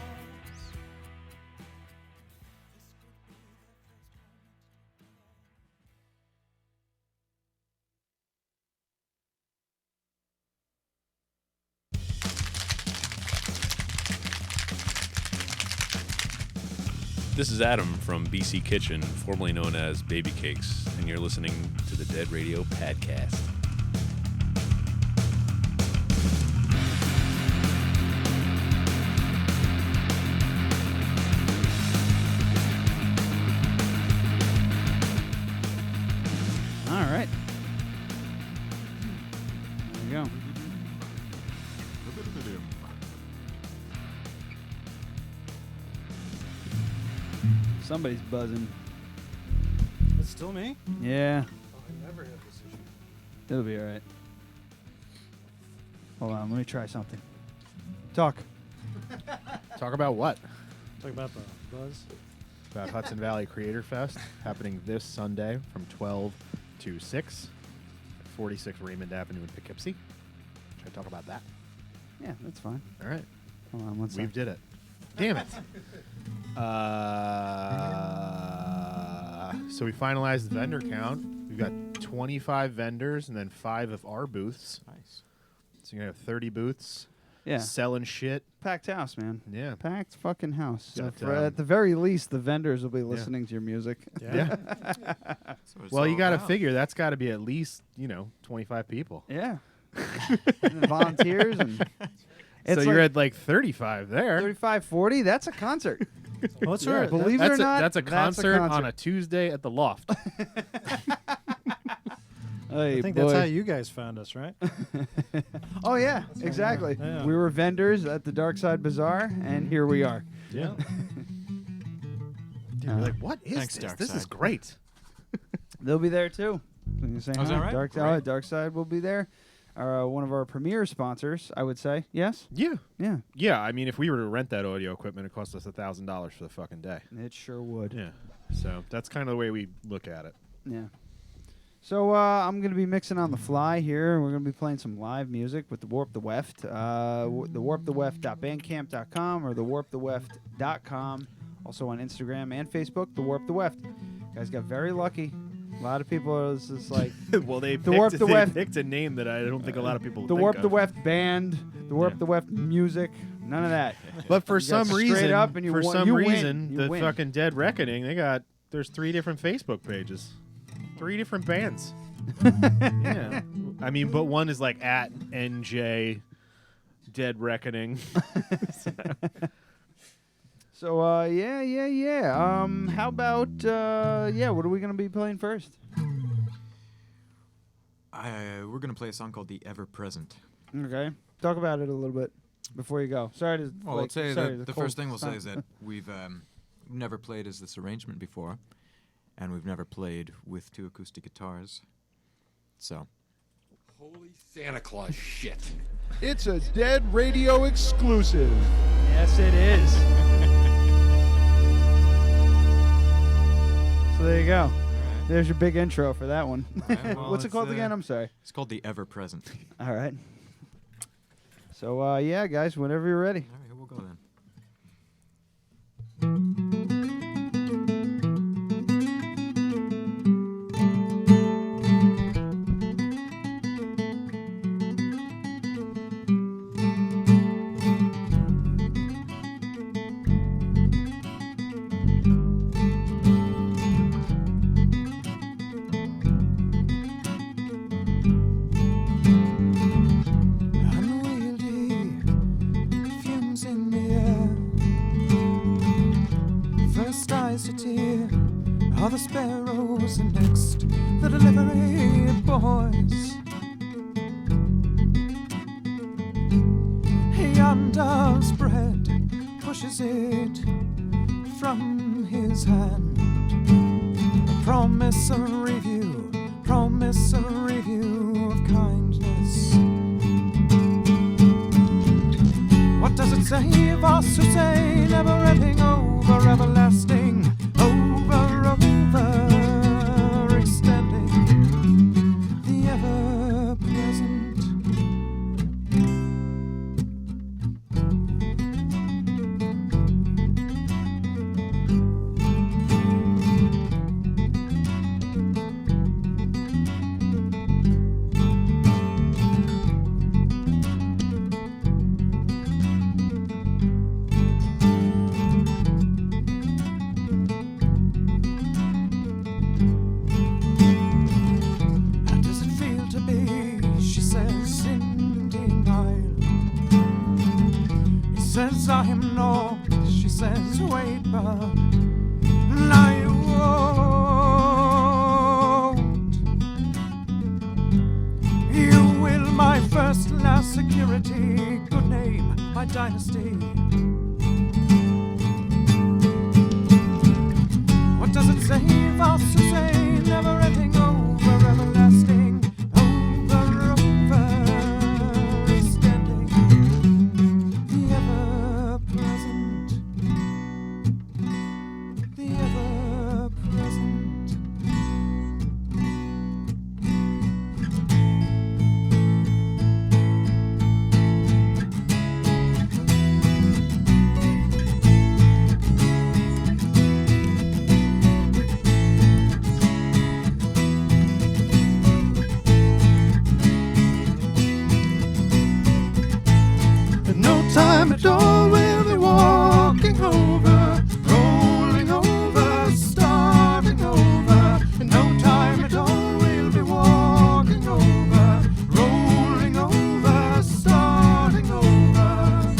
This is Adam from BC Kitchen, formerly known as Baby Cakes, and you're listening to the Dead Radio Podcast. All right. There we go. Somebody's buzzing. It's still me? Yeah. Oh, I never have this issue. It'll be all right. Hold on. Let me try something. Talk. Talk about what? Talk about the buzz. About Hudson Valley Creator Fest happening this Sunday from 12 to 6 at 46 Raymond Avenue in Poughkeepsie. Should I talk about that? Yeah, that's fine. All right. Hold on one We second. did it. Damn it. So we finalized the vendor count. We've got 25 vendors and then 5 of our booths. Nice. So you're going to have 30 booths. Yeah. selling shit. Packed house, man. Yeah. Packed fucking house. So Got, at the very least, the vendors will be listening to your music. Yeah. Well, you got to figure that's got to be at least 25 people. Yeah. And volunteers and. So you're at like 35 there. 35, 40. That's a concert. Well, that's right. Believe it or not, that's a concert on a Tuesday at the Loft. Hey, I think boy. that's how you guys found us, right? Oh yeah, exactly. Yeah. We were vendors at the Dark Side Bazaar, and here we are. Yeah. You're like, what is Thanks, this? Dark This is Side. great. They'll be there too. Can you say Oh, is hi? that right? Dark Side will be there. One of our premier sponsors, I would say. Yes. Yeah. Yeah. Yeah. I mean, if we were to rent that audio equipment, it cost us $1,000 for the fucking day. It sure would. Yeah. So that's kind of the way we look at it. Yeah. So I'm going to be mixing on the fly here. We're going to be playing some live music with the Warp the Weft. The warptheweft.bandcamp.com or the warptheweft.com. Also on Instagram and Facebook, the Warp the Weft. Guys got very lucky. A lot of people are just like, well, they Warp the Weft. picked a name that I don't think a lot of people would the think Warp of. the Weft band, the Warp the Weft music, none of that. But for You got some reason, straight up and you won- you win. You the win. fucking Dead Reckoning, there's 3 different Facebook pages. 3 different bands. Yeah. I mean, but one is like at NJ Dead Reckoning. So yeah. How about what are we gonna be playing first? We're gonna play a song called "The Ever Present." Okay, talk about it a little bit before you go. Sorry to. Well, I'd say sorry, that the cold first thing we'll say stop. is that we've never played as this arrangement before, and we've never played with 2 acoustic guitars. So. Holy Santa Claus shit. It's a Dead Radio exclusive. Yes, it is. So there you go. There's your big intro for that one. Well, What's it called again? I'm sorry. It's called "The Ever Present." All right. So guys, whenever you're ready. All right, here we'll go then. Unwieldy fumes in the air. First eyes to tear are the sparrows, and next the delivery boys. Yonder's bread pushes it from his hand. A promissory view of kindness. What does it say of us who say never ending, over everlasting, over extending, the ever present? How does it feel to be, she says, in denial? He says, I am not, she says, wait, but I won't. You will, my first, last security, good name, my dynasty. What does it say of us who say never ending, over everlasting, over extending, the ever present, the ever present. at all, we'll be walking over, rolling over, starting over. In no time at all, we'll be walking over, rolling over, starting over.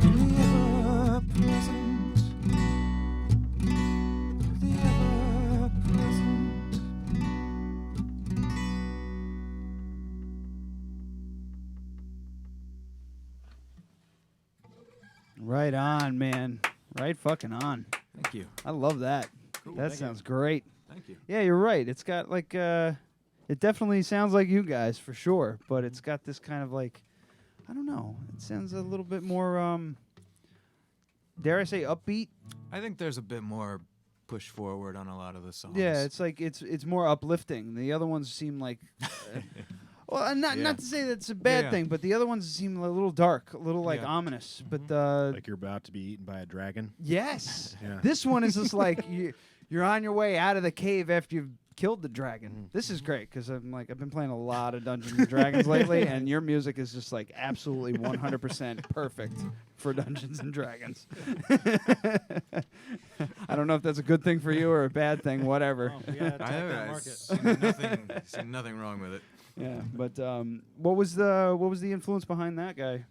In the ever-present, the ever-present. Right on, man. Right fucking on. Thank you. I love that. Cool, That thank you. sounds great. Thank you. Yeah, you're right. It's got like it definitely sounds like you guys for sure, but it's got this kind of like, I don't know. It sounds a little bit more dare I say upbeat? I think there's a bit more push forward on a lot of the songs. Yeah, it's like it's more uplifting. The other ones seem like well, not to say that's a bad thing, but the other ones seem a little dark, a little like ominous. But like you're about to be eaten by a dragon. yes, Yeah. this one is just like you're on your way out of the cave after you've killed the dragon. This is great because I've been playing a lot of Dungeons and Dragons lately, and your music is just like absolutely 100% perfect for Dungeons and Dragons. I don't know if that's a good thing for you or a bad thing, whatever. Oh, we gotta attack that I market. see nothing wrong with it. Yeah, but what was the influence behind that guy?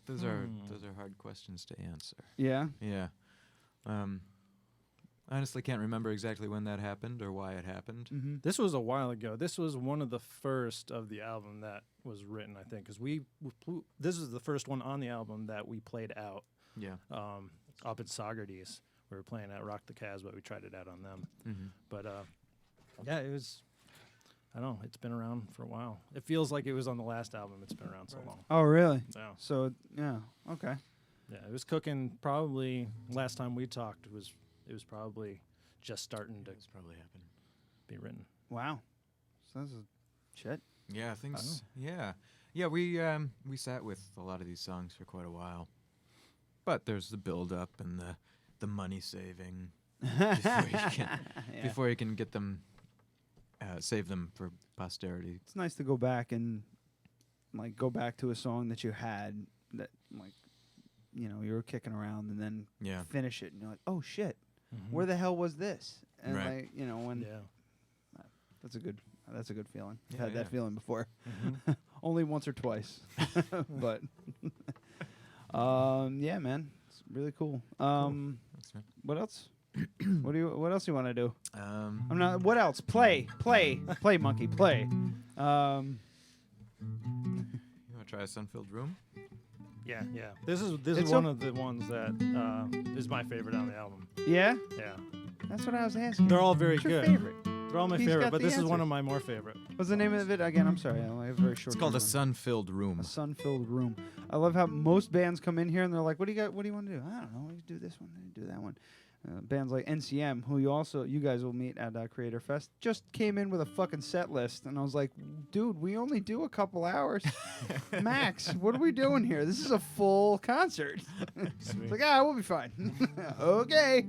Those are hard questions to answer. Yeah? Yeah. I honestly can't remember exactly when that happened or why it happened. Mm-hmm. This was a while ago. This was one of the first of the album that was written, I think, because this is the first one on the album that we played out. Yeah. Up at Saugerties, we were playing at Rock the Casbah. We tried it out on them, but yeah, it was. I don't know. It's been around for a while. It feels like it was on the last album. It's been around so long. Oh, really? Yeah. So yeah, okay. Yeah, it was cooking. Probably last time we talked it was probably just starting to be written. Wow. So that's a shit. Yeah, things. Yeah, we sat with a lot of these songs for quite a while, but there's the build up and the money saving before you can get them, save them for posterity. It's nice to go back and go back to a song that you had that you were kicking around and then finish it and you're like, oh shit, where the hell was this? And Right. that's a good feeling. I've Yeah, had that yeah. feeling before. Only once or twice. But yeah, man. It's really cool. Thanks, man. What else? What else do you want to do? I'm not. What else? Play, monkey, play. You want to try a sun-filled room? Yeah. This is It's one of the ones that is my favorite on the album. Yeah. Yeah. That's what I was asking. They're all very What's your good. favorite? They're all my He's favorite, got but the this is one answers. of my more favorite. What's the name of it again? I'm sorry. I have a very short. It's called a term. sun-filled room. A sun-filled room. I love how most bands come in here and they're like, "What do you got? What do you want to do?" I don't know. We do this one. We do that one. Bands like NCM, who you guys will meet at Creator Fest, just came in with a fucking set list, and I was like, "Dude, we only do a couple hours, max. What are we doing here? This is a full concert." It's like, we'll be fine. Okay.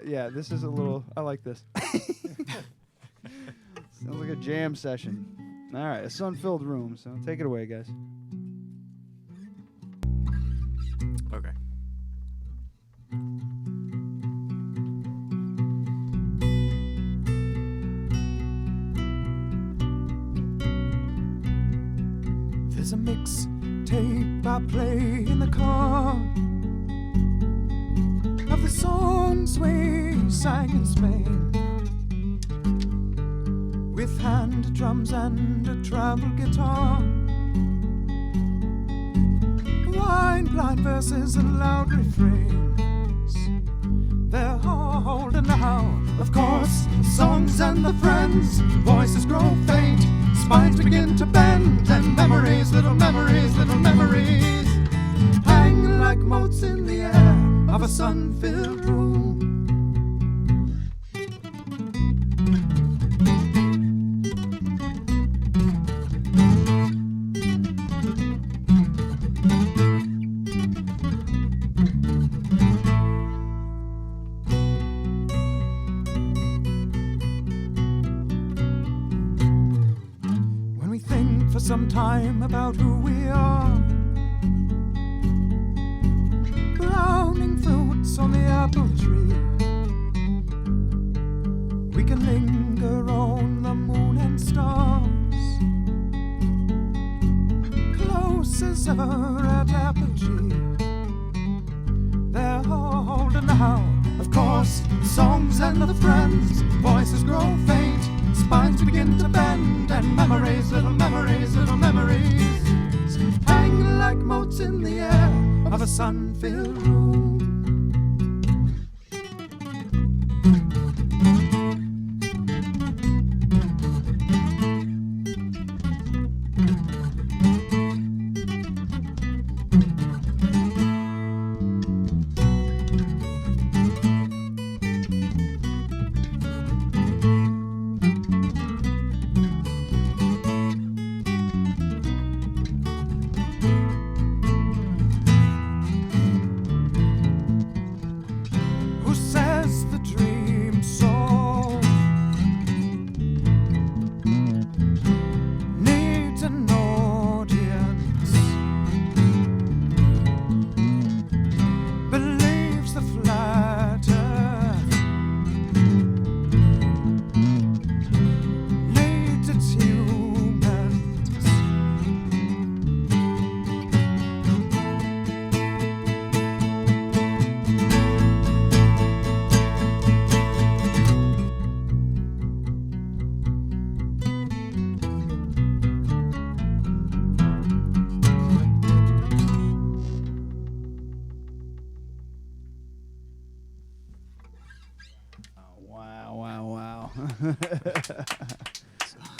Yeah, this is a little. I like this. Sounds like a jam session. All right, a sun-filled room. So take it away, guys. Okay. There's a mix tape I play in the car of the songs we sang in Spain, with hand drums and a travel guitar, wine-blind verses and loud refrains. They're holding now, of course, songs and the friends. Voices grow faint, spines begin to bend, and memories, little memories, hang like motes in the air of a sun-filled room. some time about who we are. Browning fruits on the apple tree. We can linger on the moon and stars. Close as ever at Apogee. They're holding out, of course, songs and the friends. Voices grow faint, spines begin to bend, and memories, little memories, little memories hang like motes in the air of a sun-filled room.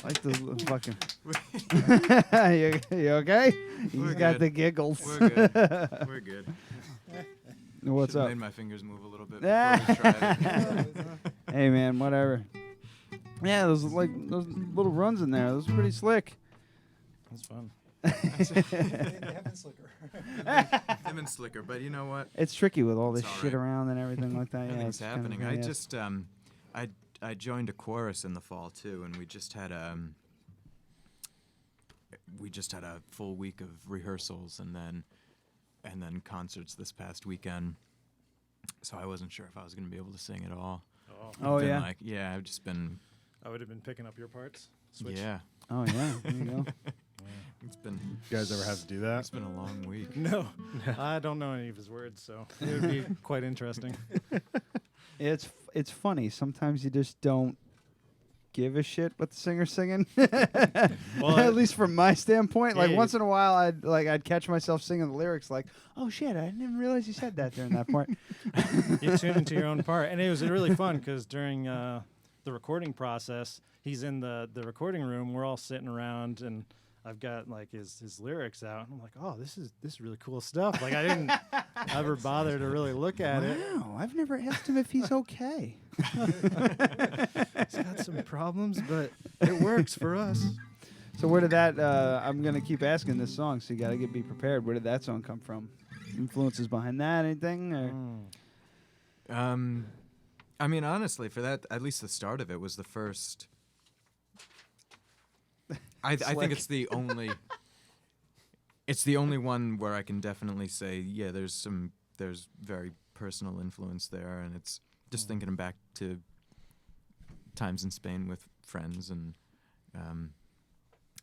Like the fucking. you okay? He's got the giggles. We're good. We're good. What's Should've up? made my fingers move a little bit before we tried it. Hey man, whatever. Yeah, those little runs in there. Those are pretty slick. That's fun. Him and Slicker, but you know what? It's tricky with all this It's all shit right. around and everything like that. Yeah, Everything's it's happening. Kinda, I yeah. just I I joined a chorus in the fall too, and we just had a full week of rehearsals and then concerts this past weekend. So I wasn't sure if I was going to be able to sing at all. Oh I've been yeah. like, yeah, I've just been. I would have been picking up your parts. Switch. Yeah. Oh yeah. There you go. It's been. You guys ever have to do that? It's been a long week. No, I don't know any of his words, so it would be quite interesting. It's funny. Sometimes you just don't give a shit what the singer's singing. Well, at least from my standpoint, like yeah, once in a while, I'd catch myself singing the lyrics, like, "Oh shit, I didn't even realize you said that during that part." You tune into your own part, and it was really fun because during the recording process, he's in the recording room. We're all sitting around, and I've got like his lyrics out, and I'm like, "Oh, this is really cool stuff." Like I didn't ever bother to really look at it. Wow, I've never asked him if he's okay. He's got some problems, but it works for us. So where did that? I'm gonna keep asking this song, so you gotta be prepared. Where did that song come from? Influences behind that? Anything? Or? I mean, honestly, for that, at least the start of it was the first. I think it's the only. It's the only one where I can definitely say, yeah, there's very personal influence there, and it's just thinking back to times in Spain with friends, and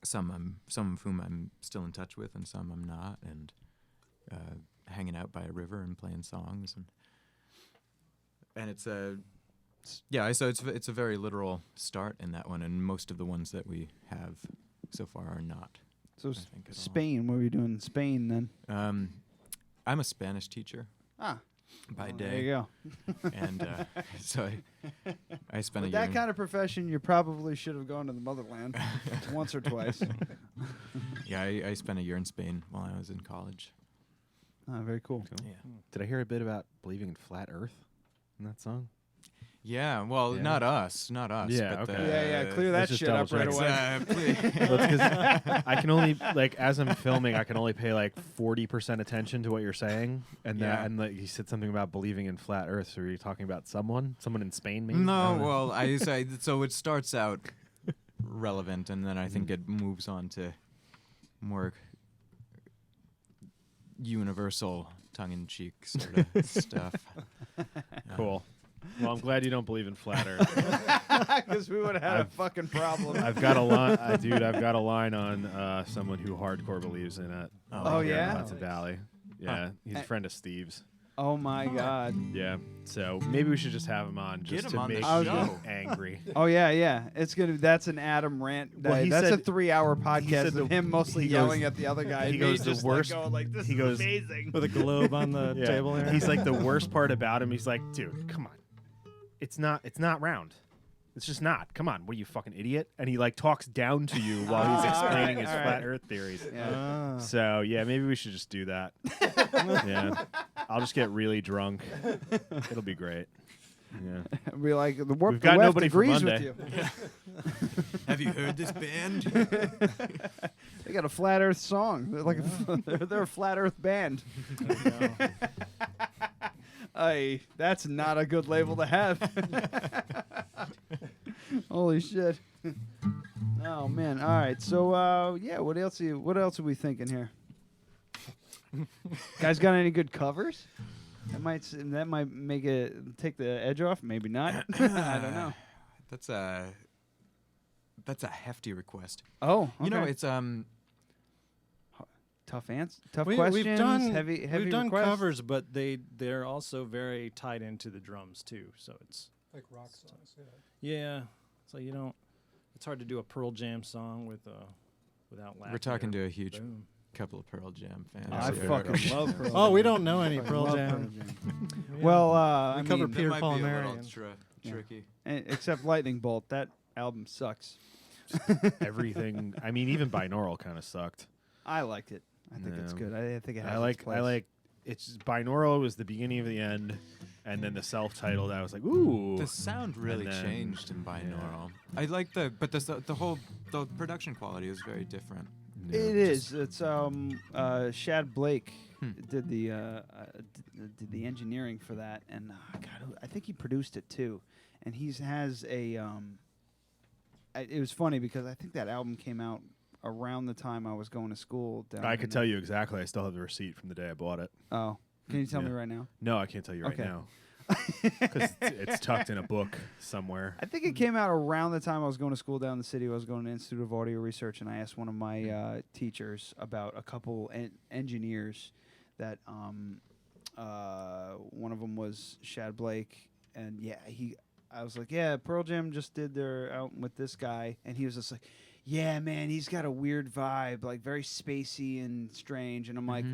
some of whom I'm still in touch with, and some I'm not, and hanging out by a river and playing songs, and it's a. Yeah, so it's a very literal start in that one, and most of the ones that we have so far are not. So Spain, what were you doing in Spain then? I'm a Spanish teacher. By day. There you go. And so I spent With a year. that kind of profession, you probably should have gone to the motherland once or twice. Yeah, I spent a year in Spain while I was in college. Oh, very cool. Yeah. Did I hear a bit about believing in flat Earth in that song? Yeah, well, Yeah. Not us. Yeah, but okay. Yeah, clear that Let's just shit up right double away. check. Well, it's 'cause I can only as I'm filming, I can only pay 40% attention to what you're saying, and Yeah. you said something about believing in flat Earth. So are you talking about someone in Spain? Maybe? No, well, I say so. It starts out relevant, and then I think it moves on to more universal tongue-in-cheek sort of stuff. Cool. Well, I'm glad you don't believe in flat Earth. Because we would have had a fucking problem. I've got a line, dude. I've got a line on someone who hardcore believes in it. Oh, here in yeah? Hudson Valley. Yeah, he's a friend of Steve's. Oh my God. Yeah. So maybe we should just have him on just to make me angry. Oh yeah. That's an Adam rant. Well, he That's said- a 3-hour he podcast said of him mostly he yelling goes- at the other guy. He goes the just worst. Like, going like, this he is goes amazing. With a globe on the table here. He's like, the worst part about him. He's like, dude, come on, it's not round. It's just not. Come on, what are you, fucking idiot? And he like talks down to you while he's explaining his flat Earth theories. Yeah. So yeah, maybe we should just do that. Yeah, I'll just get really drunk. It'll be great. Yeah, Be like the We've Weft got nobody for agrees with Monday. you. Have you heard this band? They got a flat Earth song. They're like they're a flat Earth band. That's not a good label to have. Holy shit. Oh man. All right. So yeah, what else are we thinking here? Guys got any good covers? That might make it take the edge off, maybe not. I don't know. That's a hefty request. Oh, You know, okay. it's tough questions. We've done heavy we've done requests? covers, but they're also very tied into the drums too. So it's Like rock songs, yeah. yeah. So you don't. It's hard to do a Pearl Jam song without laughing. we're talking or to a huge boom. couple of Pearl Jam fans. I here. fucking love Pearl Jam. Oh, we don't know any I Pearl love Jam. Yeah. Well, we I cover mean, Peter might Paul be and a little Mary. tricky. Except Lightning Bolt. That album sucks. everything. I mean, even binaural kind of sucked. I liked it. I think it's No. good. I think it has I like. its place. I like. It's binaural was the beginning of the end, and then the self-titled. I was like, ooh. The sound really And then- changed in binaural. I like the production quality is very different. It is. It's Shad Blake did the engineering for that, and God, I think he produced it too. And he has a. It was funny because I think that album came out around the time I was going to school. I could tell you exactly. I still have the receipt from the day I bought it. Oh, can you tell me Yeah. right now? No, I can't tell you right Okay. now. Because it's tucked in a book somewhere. I think it came out around the time I was going to school down in the city. I was going to Institute of Audio Research, and I asked one of my teachers about a couple engineers that one of them was Shad Blake, and yeah, I was like, yeah, Pearl Jam just did their album with this guy, and he was just like, yeah, man, he's got a weird vibe, like very spacey and strange, and I'm like,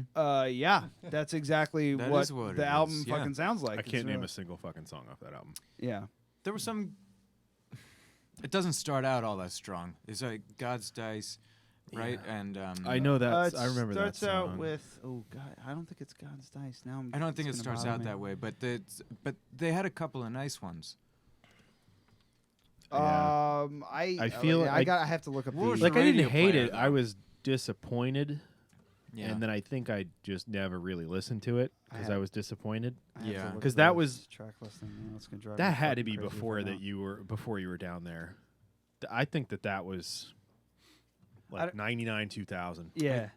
yeah, that's exactly That what is what the it album is, yeah. fucking sounds like. I It's can't name really- a single fucking song off that album. Yeah. There was some. It doesn't start out all that strong. It's like God's Dice, right? And I know that. It I remember that starts out song. with God. I don't think it's God's Dice. Now I don't think it it's starts gonna out bother that me. way, but they had a couple of nice ones. I feel I have to look up. What was the like the I didn't radio hate player, it. though? I was disappointed, Yeah. and then I think I just never really listened to it because I was disappointed. I have to Yeah. look 'Cause at that those was- track listing. Yeah, it's gonna drive me That had to fucking be crazy if I before don't. you were down there. I think that was like 99, 2000. Yeah.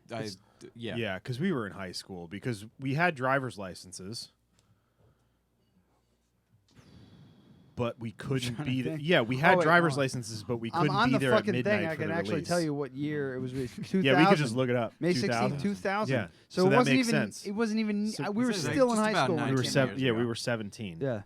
Yeah. Yeah, because we were in high school because we had driver's licenses, but we couldn't trying to be there. think. Yeah, we had wait, driver's hold on. licenses, but we I'm couldn't on be the there at fucking midnight thing. I for can the actually release. tell you what year it was released. 2000. Yeah, we could just look it up. May 16th, 2000. 2000. Yeah, So, so it that wasn't makes even. sense. It wasn't even. So we were this is like still in just high about school. when 19 it We were came out. years yeah, ago. we were 17. Yeah.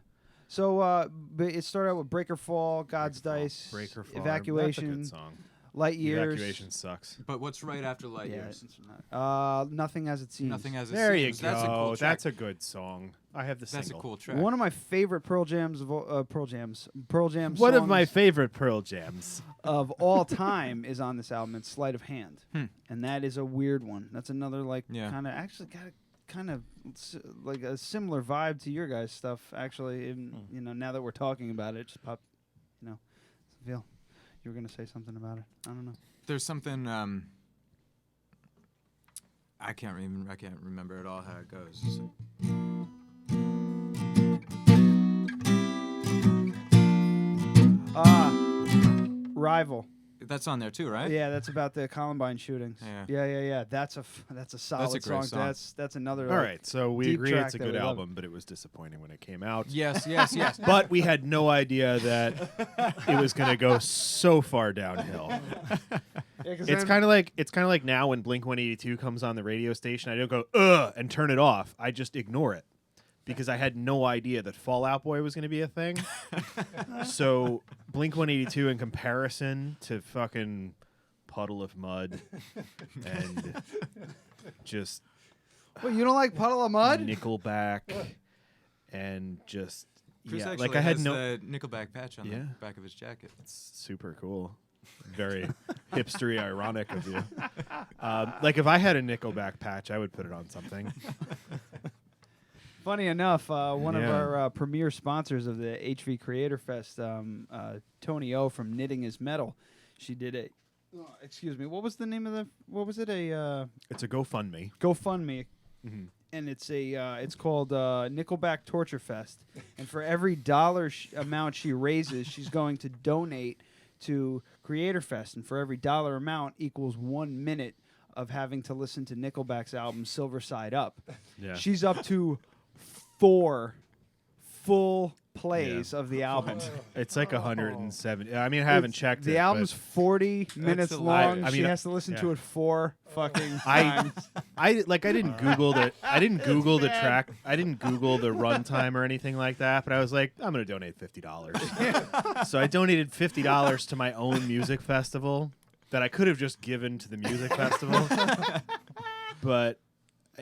So, but it started out with Breaker Fall, God's Dice, Breaker Fall. Evacuation, That's a good song. Light Years. Evacuation sucks. But what's right after Light Yeah, Years? it's not. Nothing as it seems. Nothing as it There you seems. go. That's a cool track. That's a good song. I have the That's single. a cool track. One of my favorite Pearl Jam One of my songs favorite Pearl Jams. of all time is on this album. It's Sleight of Hand, Hmm. and that is a weird one. That's another like Yeah. kind of actually got a kind of like a similar vibe to your guys' stuff. Actually, you know, now that we're talking about it, just pop. You know, feel you were gonna say something about it. I don't know. There's something I can't remember at all how it goes. Rival. That's on there too, right? Yeah, that's about the Columbine shootings. Yeah. That's a solid a great song. That's another. All like, right, so we deep agree track it's a that good we love. album, but it was disappointing when it came out. Yes. But we had no idea that it was going to go so far downhill. It's kind of like now when Blink-182 comes on the radio station, I don't go ugh and turn it off. I just ignore it because I had no idea that Fall Out Boy was going to be a thing. So Blink-182 in comparison to fucking Puddle of Mud and just Well, you don't like Puddle of Mud? Nickelback and just Chris yeah, actually like I had has no the Nickelback patch on the back of his jacket. It's super cool. Very hipstery, ironic of you. Like if I had a Nickelback patch, I would put it on something. Funny enough, one of our premier sponsors of the HV Creator Fest, Tony O from Knitting Is Metal, she did a. Excuse me. What was the name of the? What was it? It's a GoFundMe. GoFundMe. And it's called Nickelback Torture Fest. And for every dollar amount she raises, she's going to donate to Creator Fest. And for every dollar amount equals 1 minute of having to listen to Nickelback's album Silver Side Up. Yeah. She's up to 4 full plays of the album. It's like 170. I mean, I haven't checked the it. album's 40 minutes long. I mean, she has to listen to it 4 fucking times. I didn't Google the track. I didn't Google the runtime or anything like that. But I was like, I'm gonna donate $50. So I donated $50 to my own music festival that I could have just given to the music festival. But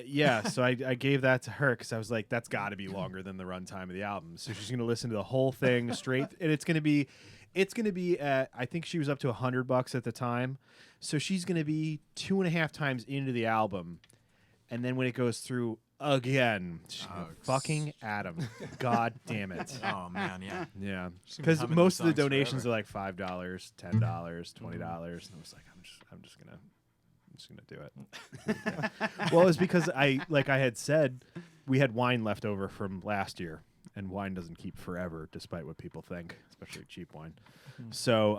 yeah, so I gave that to her because I was like, that's got to be longer than the runtime of the album. So she's gonna listen to the whole thing straight, and it's gonna be at, I think she was up to $100 at the time. So she's gonna be 2.5 times into the album, and then when it goes through again, fucking Adam, god damn it! Oh man, yeah. Because most of the donations are like $5, $10, $20, and I was like, I'm just gonna do it. Well, it's because I had said, we had wine left over from last year, and wine doesn't keep forever, despite what people think, especially cheap wine. So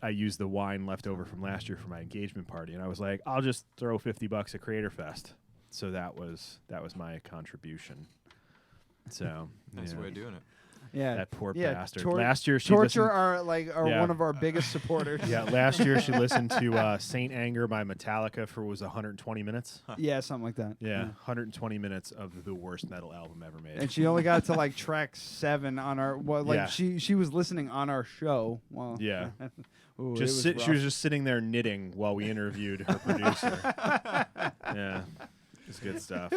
I used the wine left over from last year for my engagement party, and I was like, I'll just throw $50 at Creator Fest. So that was my contribution. So nice way of doing it. Yeah, that poor bastard. Last year she Torture listened, are one of our biggest supporters. Yeah, last year she listened to Saint Anger by Metallica for 120 minutes. Yeah, something like that. Yeah, 120 minutes of the worst metal album ever made. And she only got to like track 7 on our she was listening on our show. Well, yeah. Ooh, she was just sitting there knitting while we interviewed her producer. Yeah, it's good stuff.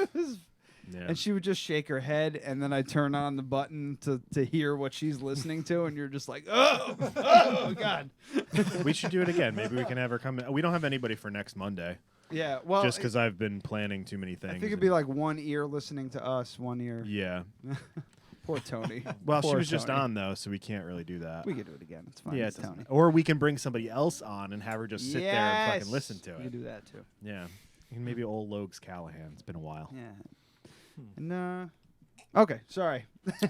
Yeah. And she would just shake her head, and then I turn on the button to hear what she's listening to, and you're just like, oh God. We should do it again. Maybe we can have her come in. We don't have anybody for next Monday. Yeah, well, just because I've been planning too many things. I think it'd be like one ear listening to us, one ear. Yeah. Poor Tony. Well, Poor she was just Tony. on though, so we can't really do that. We could do it again. It's fine. Yeah, It's Tony. or we can bring somebody else on and have her just sit there and fucking listen to it. We can do that too. Yeah, and maybe old Logs Callahan. It's been a while. Yeah. And okay, sorry.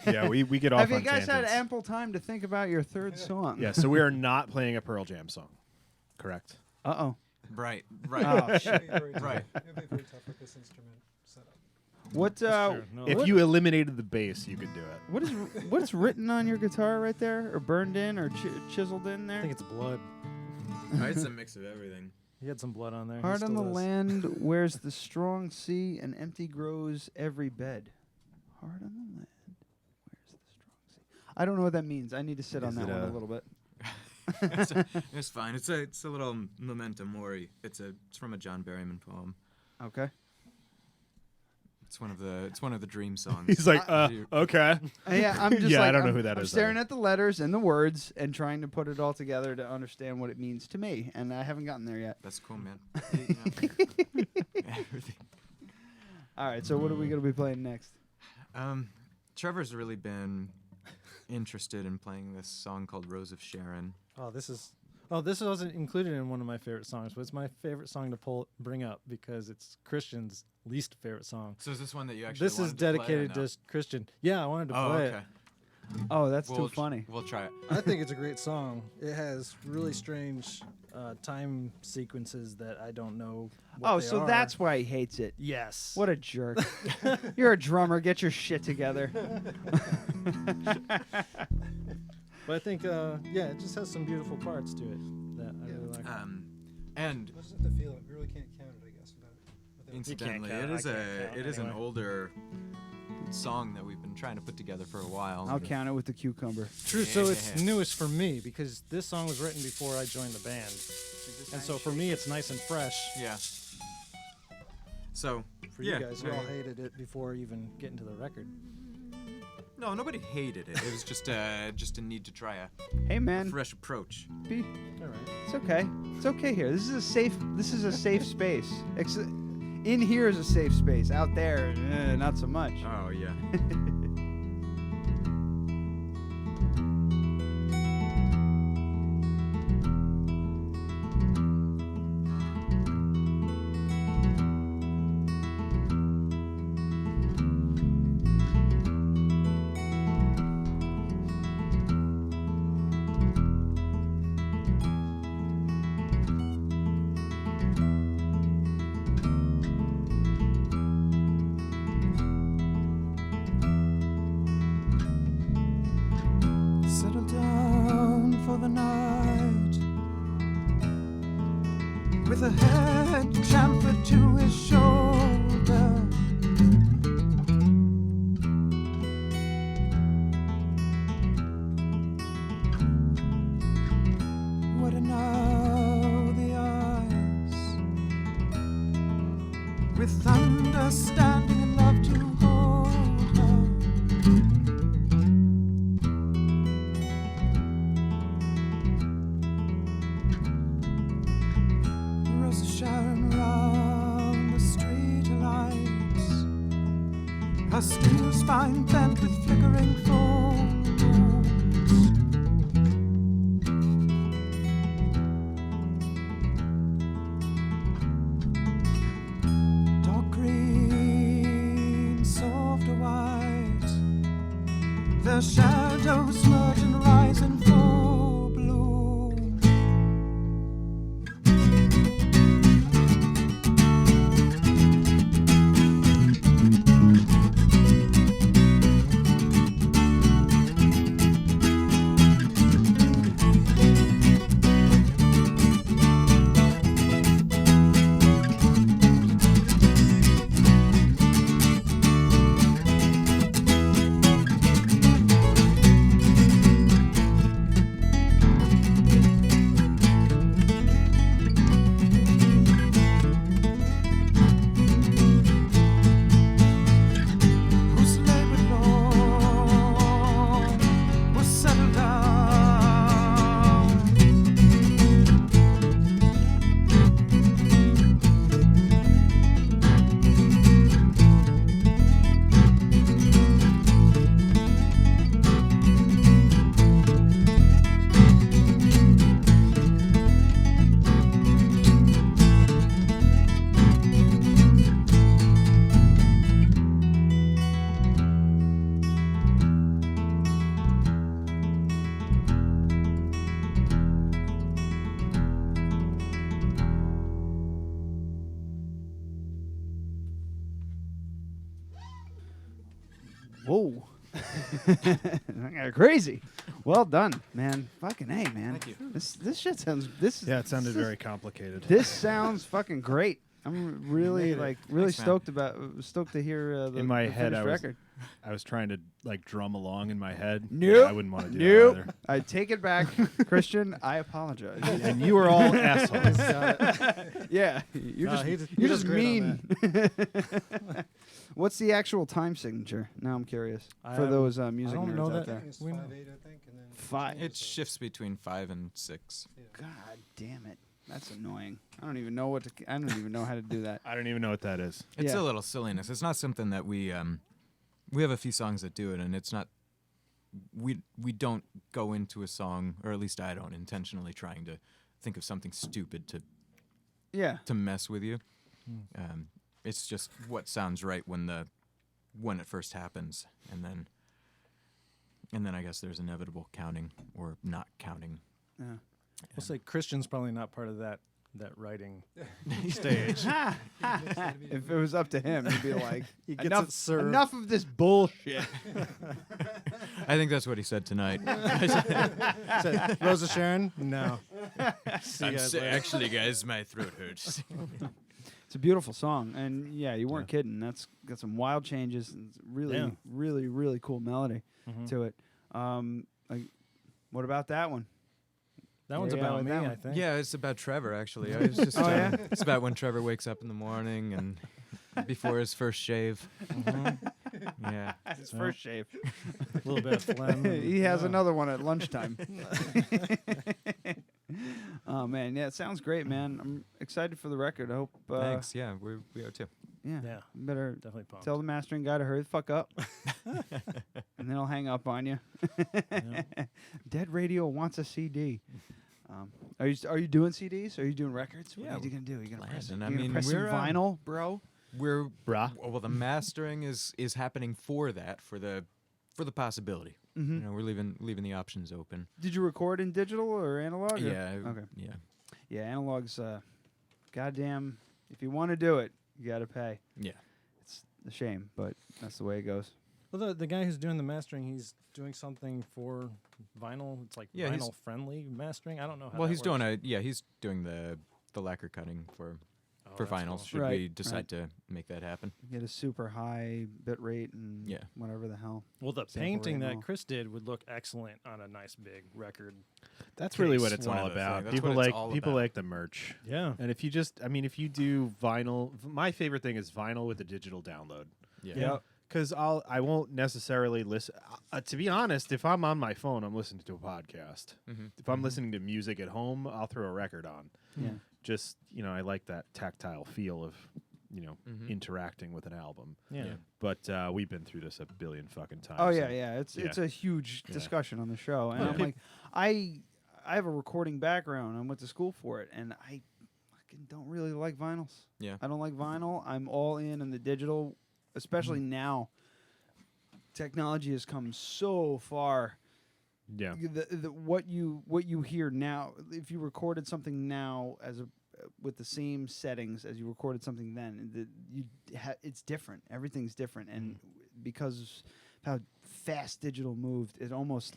Yeah, we get off. Have you on guys tangents. had ample time to think about your third song? Yeah, so we are not playing a Pearl Jam song, correct? Uh-oh. Right. Oh, shit. Right. It'd be very tough with this instrument setup. What? If you eliminated the bass, you could do it. What's written on your guitar right there, or burned in, or chiseled in there? I think it's blood. It's a mix of everything. He had some blood on there. Hard He on the still is. land, where's the strong sea, and empty grows every bed. Hard on the land, where's the strong sea? I don't know what that means. I need to sit on that one a little bit. It's fine. It's a little memento mori. It's from a John Berryman poem. Okay. It's one of the dream songs. He's like, okay. Yeah, I'm just yeah, like, I don't know who I'm that is. staring at the letters and the words and trying to put it all together to understand what it means to me, and I haven't gotten there yet. That's cool, man. All right, so what are we going to be playing next? Trevor's really been interested in playing this song called Rose of Sharon. This wasn't included in one of my favorite songs, but it's my favorite song to bring up because it's Christian's least favorite song. So is this one that you actually This is dedicated to Christian. Yeah, I wanted to play it. Oh, that's too funny. We'll try it. I think it's a great song. It has really strange time sequences that I don't know. What Oh, they so are. that's why he hates it. Yes. What a jerk. You're a drummer. Get your shit together. But I think, it just has some beautiful parts to it that I really like. And Let's just have to feel it. We really can't count it, I guess. incidentally, count it. it is an Anyway. older song that we've been trying to put together for a while. I'll count it with the cucumber. True, so it's newest for me because this song was written before I joined the band. And so for me, it's nice and fresh. Yeah. So, For you guys, you all hated it before even getting to the record. No, nobody hated it. It was just a need to try a Hey, man. fresh approach. Be, All right. it's okay. It's okay here. This is a safe space. In here is a safe space. Out there, not so much. Oh yeah. Settle down for the night with a head chamfered to his shoulder. What are now the eyes with understanding and love to hold her? Roses shine round the street lights. Her steel spine bent with flickering folds. Dark green, soft white. Their shadows merge and rise in full bloom. Whose labored Lord was settled down. Whoa. Crazy. Well done, man. Fucking A, man. Thank you. This shit sounds. Yeah, it sounded very complicated. This sounds fucking great. I'm really Thanks, man. stoked to hear the In my the head, finished record. I was trying to like drum along in my head. Nope. I wouldn't want to do Nope. that either. I take it back, Christian. I apologize. And you were all assholes. Yeah, you're No, just he does you're just great mean. on What's the actual time signature? Now I'm curious for those music don't nerds know out that. there. It's We- 5/8, I think, and then 5. It shifts between 5 and 6. God damn it. That's annoying. I don't even know how to do that. I don't even know what that is. It's Yeah. a little silliness. It's not something that we have a few songs that do it, and it's not. We don't go into a song, or at least I don't, intentionally trying to think of something stupid to to mess with you. It's just what sounds right when it first happens, and then I guess there's inevitable counting or not counting. Yeah. We'll say Christian's probably not part of that writing stage. If it was up to him, he'd be like, He gets it served. enough of this bullshit. I think that's what he said tonight. Rosa Sharon? No. See you guys later. Actually, guys, my throat hurts. It's a beautiful song, and yeah, you weren't kidding. That's got some wild changes. And it's really, really, really cool melody to it. What about that one? That one's about me, I think. Yeah, it's about Trevor, actually. I was just, it's about when Trevor wakes up in the morning and before his first shave. Yeah. His first shave. A little bit of phlegm. He has another one at lunchtime. Oh, man. Yeah, it sounds great, man. I'm excited for the record. I hope. Thanks. Yeah, we are too. Yeah. Yeah. Better Definitely pumped. tell the mastering guy to hurry the fuck up. And then he'll hang up on you. Dead Radio wants a CD. Are you doing CDs? Are you doing records? What are you gonna do? You gonna press, press some vinyl, bro? Well, the mastering is happening for that, for the possibility. You know, we're leaving the options open. Did you record in digital or analog? Yeah. Okay. Yeah. Analog's goddamn. If you want to do it, you got to pay. Yeah. It's a shame, but that's the way it goes. Well, the guy who's doing the mastering, he's doing something for vinyl. It's like vinyl friendly mastering. I don't know how. Well, that he's works. he's doing the lacquer cutting for that's vinyls. cool. Should we decide to make that happen? Get a super high bit rate and whatever the hell. Well, the sample painting rate and that all. Chris did would look excellent on a nice big record. That's really what it's all about. People like the merch. Yeah. And if you if you do vinyl, my favorite thing is vinyl with a digital download. Yeah. Because I won't necessarily listen. To be honest, if I'm on my phone, I'm listening to a podcast. If I'm listening to music at home, I'll throw a record on. Yeah. Just, I like that tactile feel of, interacting with an album. Yeah. But we've been through this a billion fucking times. Oh yeah. It's a huge discussion on the show, and I'm like, I have a recording background. I went to school for it, and I fucking don't really like vinyls. Yeah. I don't like vinyl. I'm all in the digital. Especially now, technology has come so far. Yeah. What you hear now, if you recorded something now with the same settings as you recorded something then, it's different. Everything's different, and because of how fast digital moved, it almost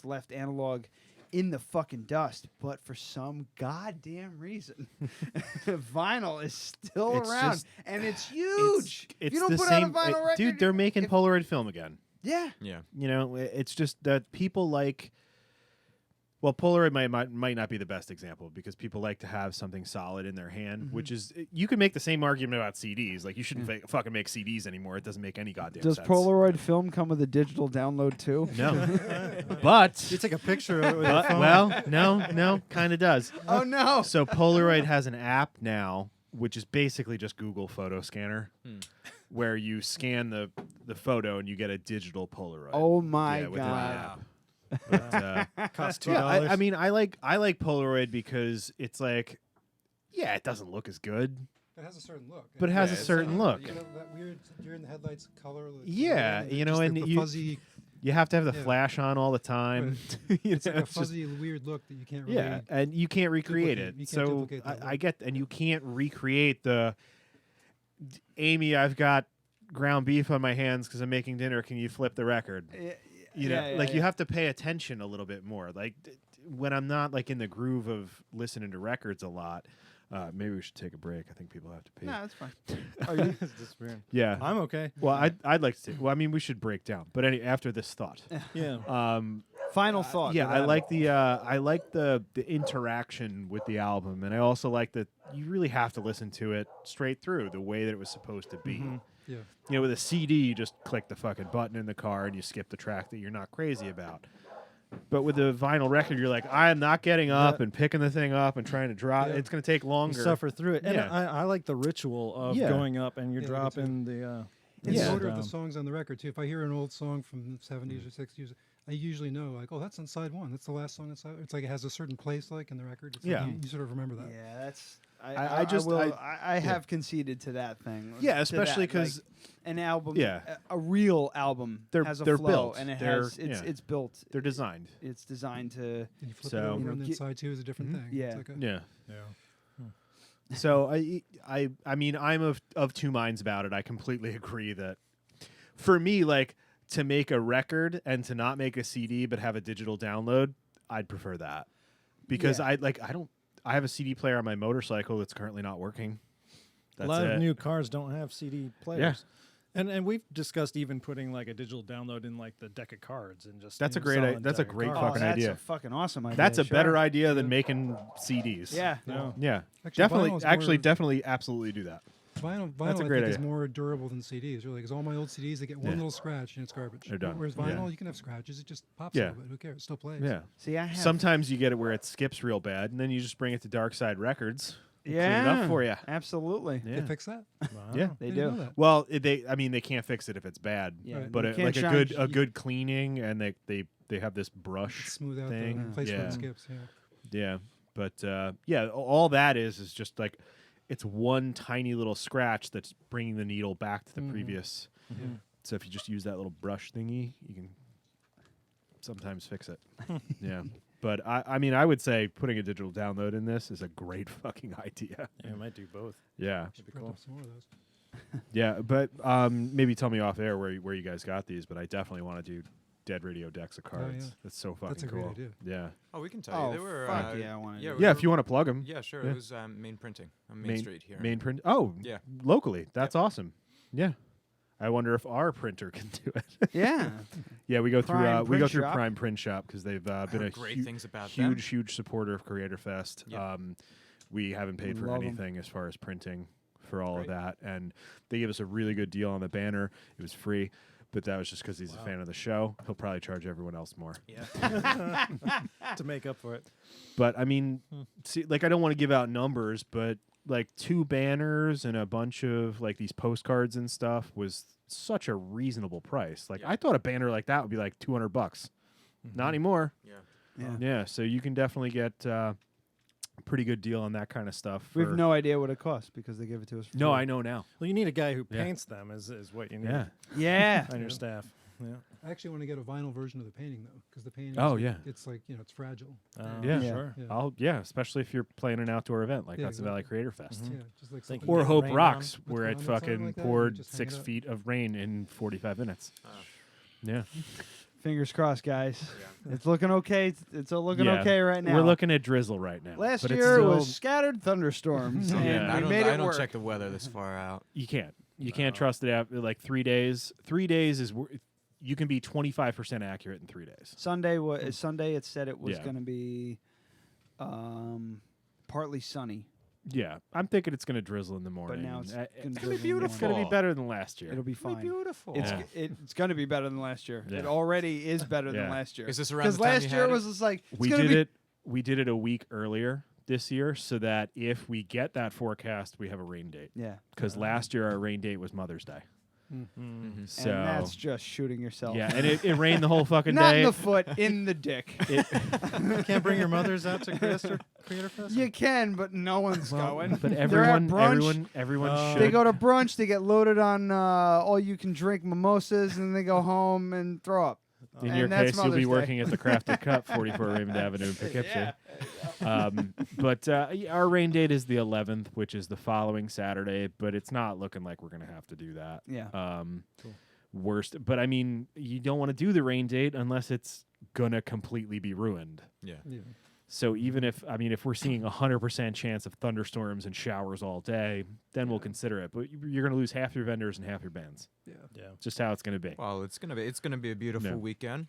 left analog in the fucking dust. But for some goddamn reason, vinyl is still around, and it's huge. It's you don't the put same, out a vinyl record, dude. They're making Polaroid film again. Yeah. Yeah. It's just that people like. Well, Polaroid might not be the best example because people like to have something solid in their hand, which is you can make the same argument about CDs. Like you shouldn't fucking make CDs anymore. It doesn't make any goddamn sense. Does Polaroid film come with a digital download too? No, but you take a picture of it with your phone. Well, no, kind of does. Oh no! So Polaroid has an app now, which is basically just Google Photo Scanner, where you scan the photo and you get a digital Polaroid. Oh my within the god! app. But, costs $2. Yeah, I like Polaroid because it's like, it doesn't look as good. It has a certain look. But it has a certain look. You know, that weird during the headlights color. Yeah, just and the fuzzy. You have to have the flash on all the time. It's like a fuzzy, weird look that you can't really. Yeah, and you can't recreate it. So I get, and you can't recreate the. Amy, I've got ground beef on my hands because I'm making dinner. Can you flip the record? You have to pay attention a little bit more. Like when I'm not like in the groove of listening to records a lot. Maybe we should take a break. I think people have to pee. No, that's fine. Are you disappearing? Yeah, I'm okay. Well, I'd like to. Well, I mean, we should break down. But after this thought, yeah. Final thought. Yeah, I like the interaction with the album, and I also like that you really have to listen to it straight through the way that it was supposed to be. Yeah. With a CD, you just click the fucking button in the car and you skip the track that you're not crazy about. But with the vinyl record, you're like, I am not getting up and picking the thing up and trying to drop. Yeah. It's going to take longer. You suffer through it. And Yeah. I like the ritual of going up and you're dropping the. And Yeah. the order of the songs on the record too. If I hear an old song from the 70s or 60s, I usually know like, oh, that's on side one. That's the last song on side. It's like it has a certain place like in the record. It's Yeah. like you sort of remember that. Yeah, that's. I I have conceded to that thing. Yeah, to especially that, like, 'cause- an album, Yeah. a real album, They're- has a they're flow, built. and They're- it's built. They're designed. It's designed to. And you flip So- it over, You know, and then side two is a different thing. Yeah. It's like a, Yeah. Yeah. So I mean, I'm of two minds about it. I completely agree that for me, like, to make a record and to not make a CD but have a digital download, I'd prefer that because Yeah. I have a CD player on my motorcycle that's currently not working. That's a lot it. of new cars don't have CD players. And we've discussed even putting like a digital download in like the deck of cards and just That's a you know, great. selling That's a deck of great cards. fucking that's idea. a fucking awesome idea. That's a sure. better idea than making CDs. Yeah. Yeah. Yeah. Actually, Definitely. vinyl's Actually, more- definitely, absolutely do that. Vinyl That's a I great think is idea. more durable than CDs, really, because all my old CDs, they get one Yeah. little scratch and it's garbage. They're done. Whereas Yeah. vinyl, you can have scratches, it just pops Yeah. a little bit. Who cares? It still plays. Yeah. See, I have. Sometimes you get it where it skips real bad, and then you just bring it to Dark Side Records. and clean it Yeah. up for you. Absolutely. Yeah. They fix that? Wow. Yeah. They I didn't do. know that. Well, they can't fix it if it's bad. Yeah. Right. But You it, can't like a charge- good cleaning, and they have this brush Smooth out thing. the place where Yeah. it skips. Yeah. Yeah. But yeah, all that is just like it's one tiny little scratch that's bringing the needle back to the previous. Mm-hmm. So if you just use that little brush thingy, you can sometimes fix it. Yeah. But I mean, I would say putting a digital download in this is a great fucking idea. Yeah, I might do both. Yeah. Should be Print cool. up some more of those. Yeah, but maybe tell me off air where you guys got these, but I definitely want to do Dead Radio decks of cards. yeah. That's so fucking That's a cool. great idea. Yeah. Oh, we can tell Oh, you. They were. fuck yeah, I wanna do we Yeah, were- if you want to plug them. Yeah, sure. Yeah. It was Main Printing on Main Street here. Main print. Oh, Yeah. Locally. That's awesome. Yeah. I wonder if our printer can do it. Yeah. Yeah, we go through Prime we go Print through Shop. Prime Print Shop because they've been heard a great things about them. huge supporter of Creator Fest. Yep. We haven't paid for Love 'em. anything as far as printing for all of Great. that, and they gave us a really good deal on the banner. It was free, but that was just because he's a fan of the show. He'll probably charge everyone else more. Yeah. To make up for it. But I mean, see, like I don't want to give out numbers, but like 2 banners and a bunch of like these postcards and stuff was such a reasonable price. Like I thought a banner like that would be like $200. Not anymore. Yeah. Yeah, so you can definitely get a pretty good deal on that kind of stuff. We have for- no idea what it costs because they give it to us. For No, free. I know now. Well, you need a guy who Yeah. paints them is what you need. Yeah. Yeah. On your staff. Yeah. I actually want to get a vinyl version of the painting though, because the painting. Oh, is- yeah. It's like it's fragile. Yeah, Sure. Yeah. especially if you're playing an outdoor event like Yeah, Hudson Valley exactly. Creator Fest. Yeah, just like Think something you Or get Hope rained Rocks, on where it with comments on it fucking like that, and poured just hang 6 it up. feet of rain in 45 minutes. Yeah. Fingers crossed, guys. It's looking okay. It's looking Yeah. okay right now. We're looking at drizzle right now. Last but it's year still- was scattered thunderstorms. and Yeah. we I made it don't work. check the weather this far out. You can't. You can't trust it after like 3 days. 3 days is you can be 25% accurate in 3 days. Sunday was Sunday. It said it was Yeah. going to be partly sunny. Yeah, I'm thinking it's going to drizzle in the morning. now it's gonna gonna drizzle be in the beautiful. It's going to be morning. better than last year. It'll be fine. Beautiful. It's Yeah. it's going to be better than last year. Yeah. It already is better than Yeah. last year. Is this around Because the time last you year had was it? just like it's we gonna did be it. We did it a week earlier this year, so that if we get that forecast, we have a rain date. Yeah. Because last year our rain date was Mother's Day. Mm-hmm. So and that's just shooting yourself. yeah, and it rained the whole fucking Not day. in the foot, in the dick. You can't bring your mothers out to Creator Fest? You can, but no one's going. But They're at brunch. everyone should. They go to brunch. They get loaded on all you can drink mimosas, and they go home and throw up. In And your that's case, you'll Mother's be Day. working at the Crafted Cup, 44 Raymond Avenue in Poughkeepsie. But our rain date is the 11th, which is the following Saturday. But it's not looking like we're going to have to do that. Yeah. Worst, but I mean, you don't want to do the rain date unless it's gonna completely be ruined. Yeah. So even if we're seeing 100% chance of thunderstorms and showers all day, then we'll consider it. But you're gonna lose half your vendors and half your bands. Yeah. Just how it's gonna be. Well, it's gonna be a beautiful Yeah. weekend.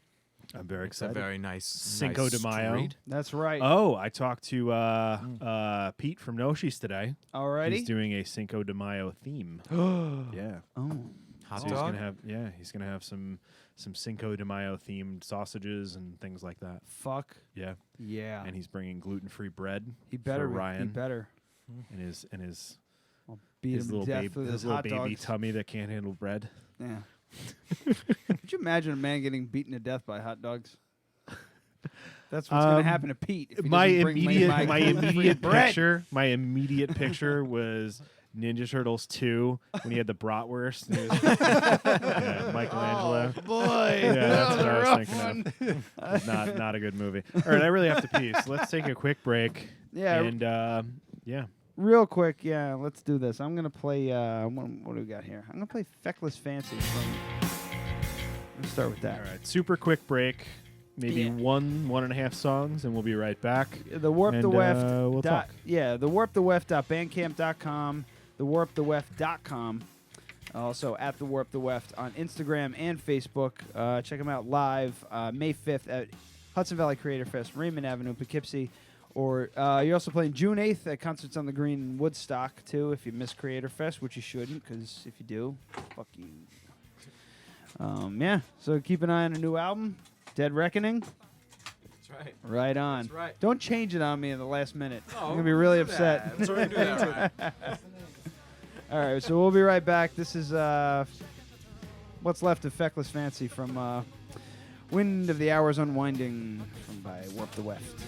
I'm very It's a excited. very nice Cinco nice de Mayo. street. That's right. Oh, I talked to Pete from Noshi's today. Alrighty. He's doing a Cinco de Mayo theme. Yeah. Oh. Hot So he's dog. gonna have some Cinco de Mayo themed sausages and things like that. Fuck. Yeah. Yeah. And he's bringing gluten-free bread. He better. for Ryan. He better. And his beat his him little to death baby, with his little hot baby dogs. tummy that can't handle bread. Yeah. Could you imagine a man getting beaten to death by hot dogs? That's what's going to happen to Pete. If he My doesn't bring immediate bread. picture. My immediate picture was Ninja Turtles 2 when he had the bratwurst. And yeah, Michelangelo. Oh, boy. Yeah, that's That what I was was a thinking rough of. Not a good movie. All right, I really have to pee. So let's take a quick break. Yeah. And yeah. Real quick, yeah, let's do this. I'm going to play, what do we got here? I'm going to play Feckless Fancy from, let's start with that. All right, super quick break. Maybe Yeah. 1.5 songs, and we'll be right back. The Warp and, the Weft. we'll talk. Yeah, the warptheweft.bandcamp.com, the warptheweft.com. Also at the Warp the Weft on Instagram and Facebook. Check them out live May 5th at Hudson Valley Creator Fest, Raymond Avenue, Poughkeepsie. Or you're also playing June 8th at Concerts on the Green in Woodstock, too, if you miss Creator Fest, which you shouldn't, because if you do, fuck you. Yeah, so keep an eye on a new album, Dead Reckoning. That's right. Right on. That's right. Don't change it on me in the last minute. No, I'm going to be really don't do upset. that. That's already doing that right. All right, so we'll be right back. This is what's left of Feckless Fancy from Wind of the Hours Unwinding by Warp the Weft.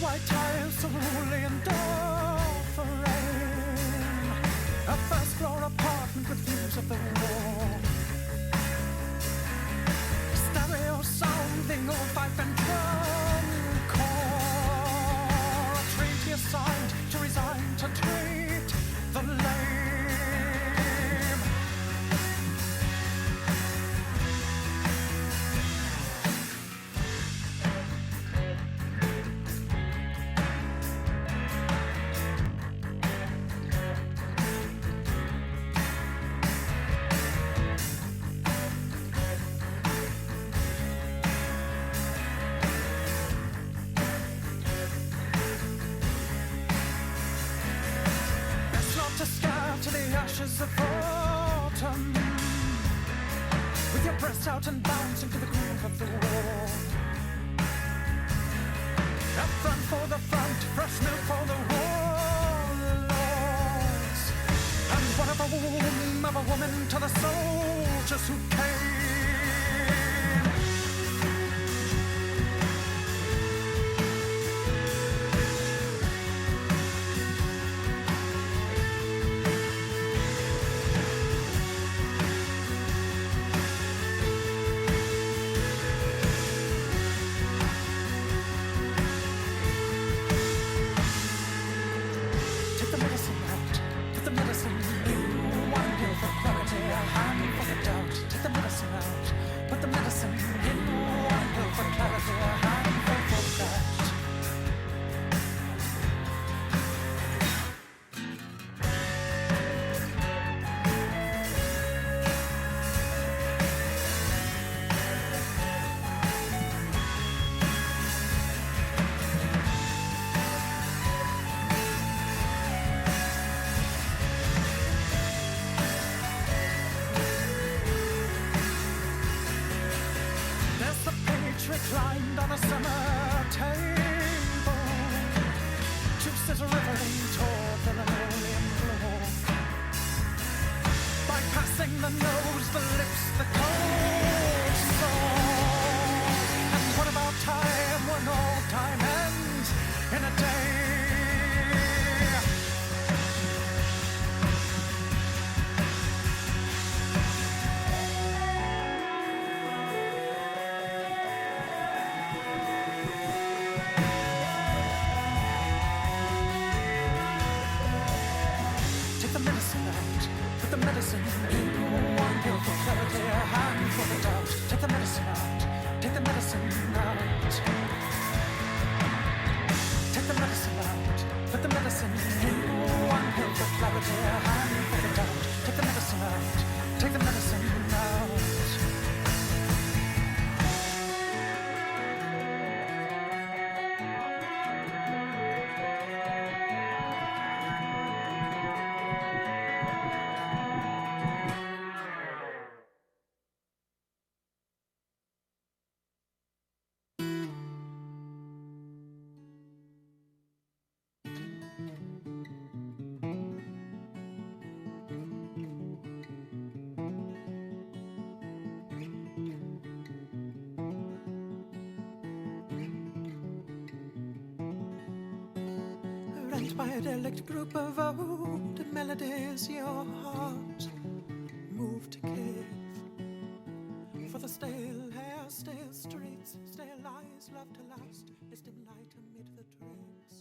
White tiles rolling down for rain. A first floor apartment with views of the wall. Stereo sounding old pipe and drum corps. A treaty assigned to resign to treat the lame. Best not to scatter the ashes of autumn. with your breast out and bounce into the groove of the war. Up front for the front, fresh milk for the warlords. And what of a woman to the soldiers who came? Reclined on a summer table, juices rippling toward the linoleum floor. Bypassing the nose, the lips, the cold sore. And what about time when all time ends in a day? The medicine in one pill for clarity, a hand for the doubt. Take the medicine out. Take the medicine out. Take the medicine out. Put the medicine in one pill for clarity, a hand for the doubt. Take the medicine out. Take the medicine out. By a derelict group of old melodies, your heart moved to cave. For the stale hair, stale streets, stale lies, love to last, is dim light amid the drinks.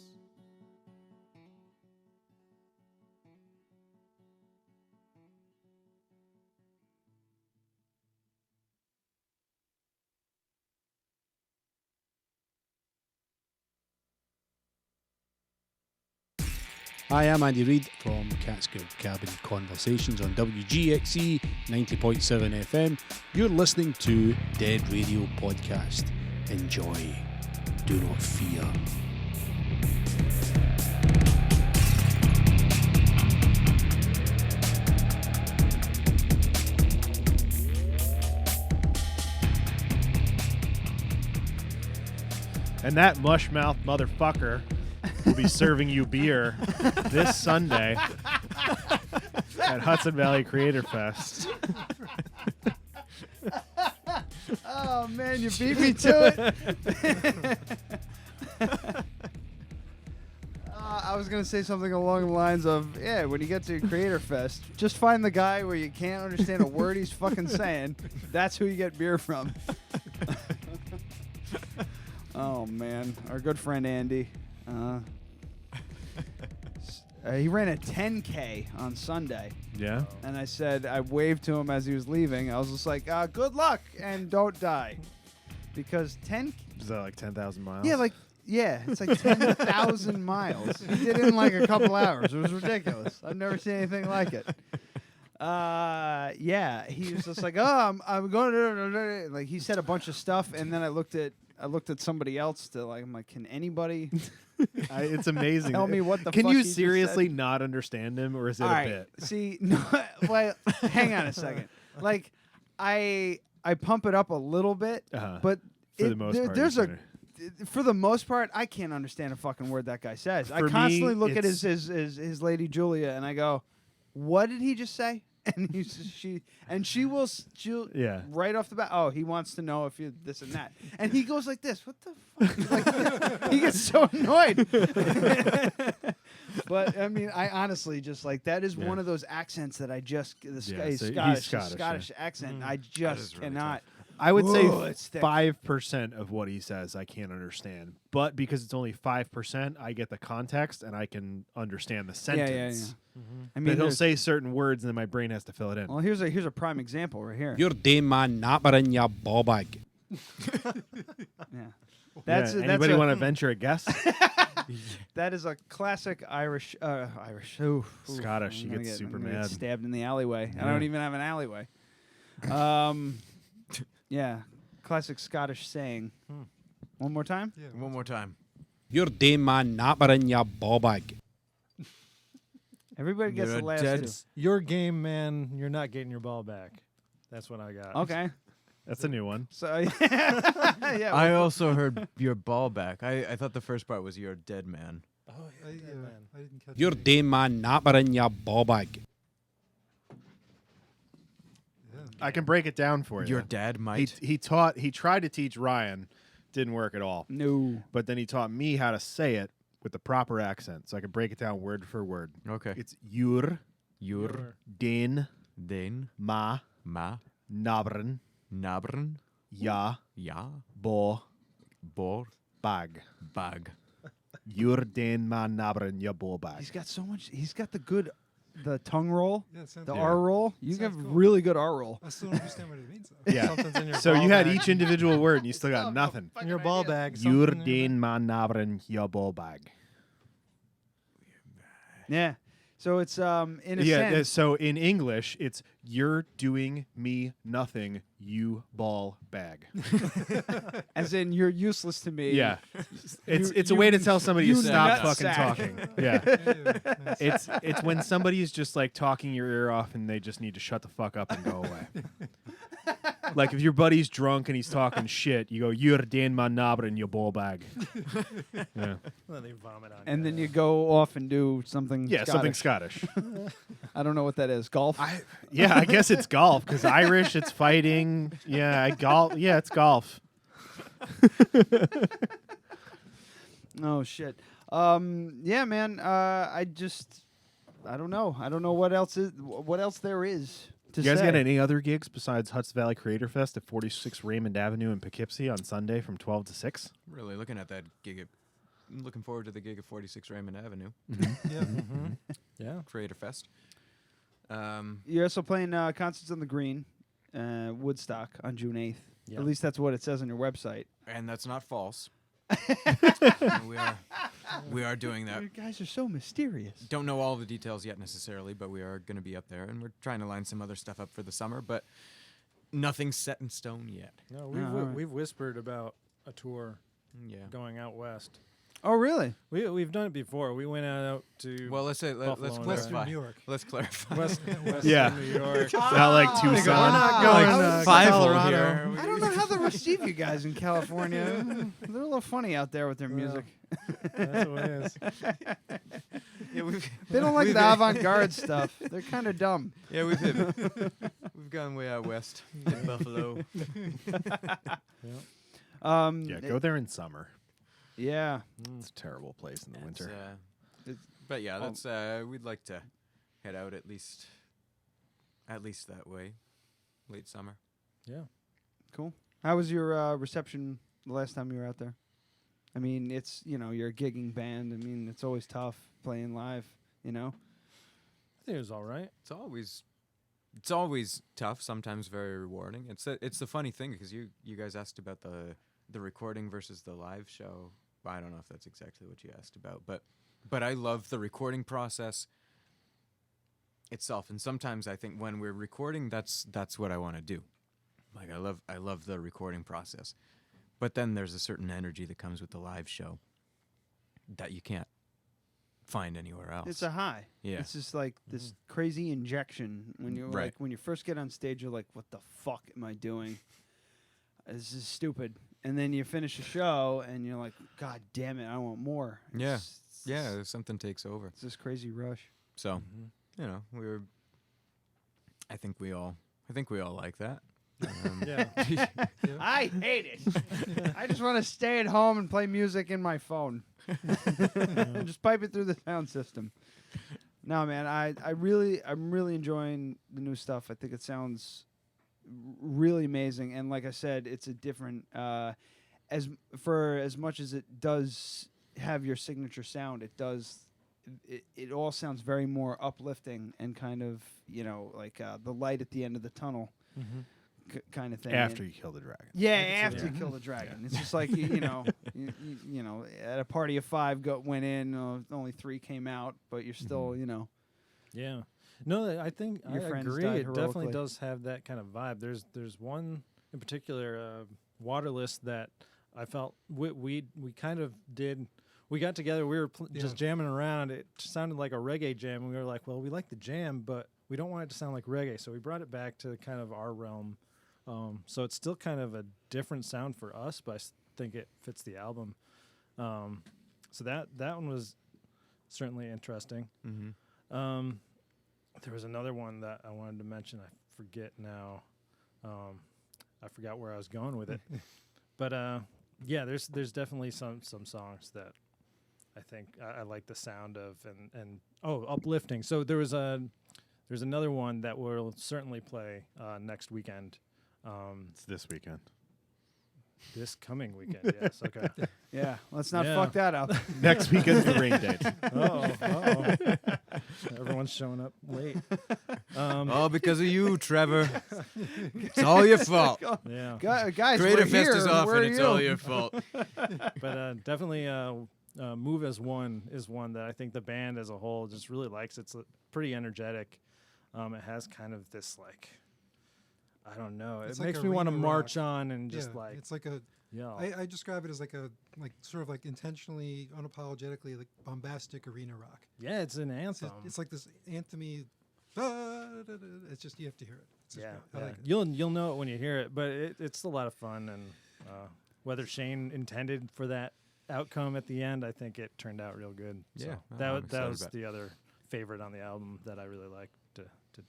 Hi, I'm Andy Reid from Catskill Cabin Conversations on WGXE 90.7 FM. You're listening to Dead Radio Podcast. Enjoy. Do not fear. And that mushmouth motherfucker will be serving you beer this Sunday at Hudson Valley Creator Fest. Oh, man, you beat me to it. I was going to say something along the lines of, yeah, when you get to Creator Fest, just find the guy where you can't understand a word he's fucking saying. That's who you get beer from. Oh, man. Our good friend Andy. He ran a 10K on Sunday. Yeah. And I waved to him as he was leaving. I was just like, good luck and don't die. Because 10... Is that like 10,000 miles? Yeah, it's like 10,000 miles. He did it in like a couple hours. It was ridiculous. I've never seen anything like it. Yeah, he was just like, I'm going to... Like, he said a bunch of stuff, and then I looked at somebody else to I'm like, can anybody... It's amazing. Tell me what the Can fuck you he just seriously said? not understand him, or is it All a right, bit? See, no, well, hang on a second. Like, I I pump it up a little bit, but For the most part, there's you're a. For the most part, I can't understand a fucking word that guy says. I For me, constantly look at it's- his lady Julia, and I go, "What did he just say?" And she'll Yeah. right off the bat. Oh, he wants to know if you this and that, and he goes like this. What the fuck? Like, he gets so annoyed. But I mean, I honestly just like that is one of those accents that I just Scottish accent. I just really cannot. I would say Whoa, it's thick. 5% of what he says I can't understand, but because it's only 5%, I get the context and I can understand the Yeah, sentence. yeah. I I mean, mean, he'll there's- say certain words and then my brain has to fill it in. Well, here's a prime example right here. Your day man nappering your ball bag. Yeah. That's Anybody a, want to venture a guess? That is a classic Irish. Scottish, he I'm gonna gets super I'm gonna get mad. stabbed in the alleyway. I Yeah. don't even have an alleyway. Yeah, classic Scottish saying. One more time. One more time. Your day man nappering your ball bag. Everybody gets You're the a last dead two. Your game, man. You're not getting your ball back. That's what I got. Okay. That's a new one. So yeah, I well, also heard your ball back. I thought the first part was you're a dead man. Oh, I didn't catch Your it. day man nappering your ball bag. I can break it down for you. Your dad might. He tried to teach Ryan, didn't work at all. No. But then he taught me how to say it with the proper accent, so I can break it down word for word. Okay. It's your den ma nabren ja bo bag your den ma nabren ja bo bag. he's got so much. He's got the tongue roll, Yeah, it sounds the good. R roll. You Sounds have cool. really good R roll. I still don't understand what it means, though. Yeah. Something's in your So ball you had bag. each individual word and you still got nothing. In your ball bag. Your something in your den ma nabren ja bo bag. Yeah. So it's in a Yeah, sense. so in English, it's you're doing me nothing, you ball bag. As in, you're useless to me. Yeah. It's a way to tell somebody to you stop nut fucking sack. talking. Yeah. It's when somebody's just like talking your ear off and they just need to shut the fuck up and go away. Like if your buddy's drunk and he's talking shit, you go, you're den man nabren your ball bag. Yeah. Then they vomit on you. And then you go off and do something. Yeah, something Scottish. I don't know what that is. Golf. Yeah, I guess it's golf because Irish, it's fighting. Yeah, golf. Yeah, it's golf. Oh shit. Yeah, man. I don't know. I don't know what else there is to You guys say. got any other gigs besides Hudson Valley Creator Fest at 46 Raymond Avenue in Poughkeepsie on Sunday from 12 to 6? Really looking at that gig. I'm looking forward to the gig at 46 Raymond Avenue. Yeah. Yeah. Creator Fest. You're also playing concerts on the Green, Woodstock on June 8th. Yeah. At least that's what it says on your website. And that's not false. we are doing that. You guys are so mysterious. Don't know all the details yet necessarily, but we are going to be up there, and we're trying to line some other stuff up for the summer, but nothing's set in stone yet. No, alright. we've whispered about a tour Yeah. going out west. Oh, really? We've done it before. We went out to Well, let's say let's Buffalo and clarify. Western New York. Let's clarify. Western Yeah. New York. Not like Tucson. We're not going Five Colorado. here. I don't know how they receive you guys in California. They're a little funny out there with their music. That's what it is. Yeah, They don't like the avant-garde stuff. They're kind of dumb. Yeah, we've gone way out west in Buffalo. Yeah, go there in summer. Yeah. It's a terrible place in the winter. But yeah, that's we'd like to head out at least that way, late summer. Yeah. Cool. How was your reception the last time you were out there? I mean, it's, you're a gigging band. I mean, it's always tough playing live, I think it was all right. It's always tough, sometimes very rewarding. It's the funny thing because you guys asked about the recording versus the live show. I don't know if that's exactly what you asked about, but I love the recording process itself. And sometimes I think when we're recording, that's what I want to do. Like I love the recording process. But then there's a certain energy that comes with the live show that you can't find anywhere else. It's a high. Yeah. It's just like this crazy injection when you're Right. like when you first get on stage, you're like, "What the fuck am I doing? This is stupid." And then you finish the show, and you're like, "God damn it, I want more." Yeah. It's Yeah, something takes over. It's this crazy rush. So, you know, I think we all like that. Yeah. I hate it. I just want to stay at home and play music in my phone. And just pipe it through the sound system. No, man, I'm really enjoying the new stuff. I think it sounds really amazing, and like I said, it's a different as much as it does have your signature sound, it all sounds very more uplifting and kind of, you know, like the light at the end of the tunnel kind of thing. After you kill the dragon. Yeah, after you kill the dragon. It's just like, you know, you know, at a party of 5 went in, only 3 came out, but you're still, you know. Yeah. No, I think I Your friends agree. died It definitely heroically. does have that kind of vibe. There's one in particular, Waterless, that I felt we kind of did. We got together. We were just jamming around. It sounded like a reggae jam. And we were like, well, we like the jam, but we don't want it to sound like reggae. So we brought it back to kind of our realm. So it's still kind of a different sound for us, but I think it fits the album. So that one was certainly interesting. Mm-hmm. There was another one that I wanted to mention. I forget now. I forgot where I was going with it. But yeah, there's definitely some songs that I think I like the sound of and uplifting. So there's another one that we'll certainly play next weekend. It's this weekend. This coming weekend, yes. Okay. Yeah, let's not fuck that up. Next weekend's the rain date. Everyone's showing up late. All because of you, Trevor. It's all your fault. Yeah. Guys, Creator we're Fest here. is off, Where and are it's you? all your fault. But definitely Move As One is one that I think the band as a whole just really likes. It's pretty energetic. It has kind of this, like, I don't know. It's It like makes me want to arena march rock. on and just like. It's like a. Yeah. I describe it as like sort of like intentionally, unapologetically, like bombastic arena rock. Yeah, it's an anthem. It's like this anthemy. It's just, you have to hear it. It's just Yeah, great. I like it. You'll know it when you hear it, but it's a lot of fun. And whether Shane intended for that outcome at the end, I think it turned out real good. Yeah, so I'm that was excited the other favorite on the album that I really liked to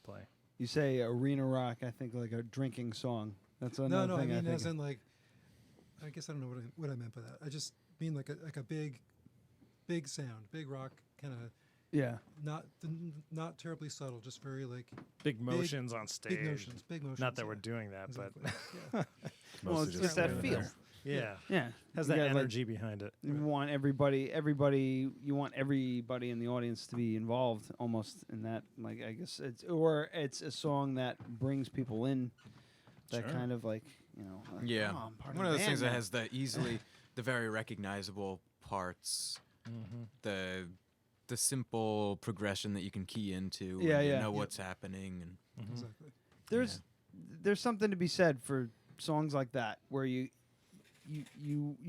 play. You say arena rock, I think like a drinking song. That's another No, thing I mean think as of. in like, I guess I don't know what I meant by that. I just mean like a big sound, big rock kind of. Yeah. Not terribly subtle, just very like Big motions on stage. Big motions. Not that we're doing that, exactly. but Well, it's just that feel. Yeah, Yeah. has You that got, like, energy behind it. You want everybody. You want everybody in the audience to be involved, almost in that. Like, I guess it's a song that brings people in. That Sure. kind of like, you know. Like, Yeah, oh, I'm part one of of the those things band that now. has the very recognizable parts, the simple progression that you can key into. Yeah, and you yeah. know Yeah. what's happening, and Exactly. There's something to be said for songs like that where you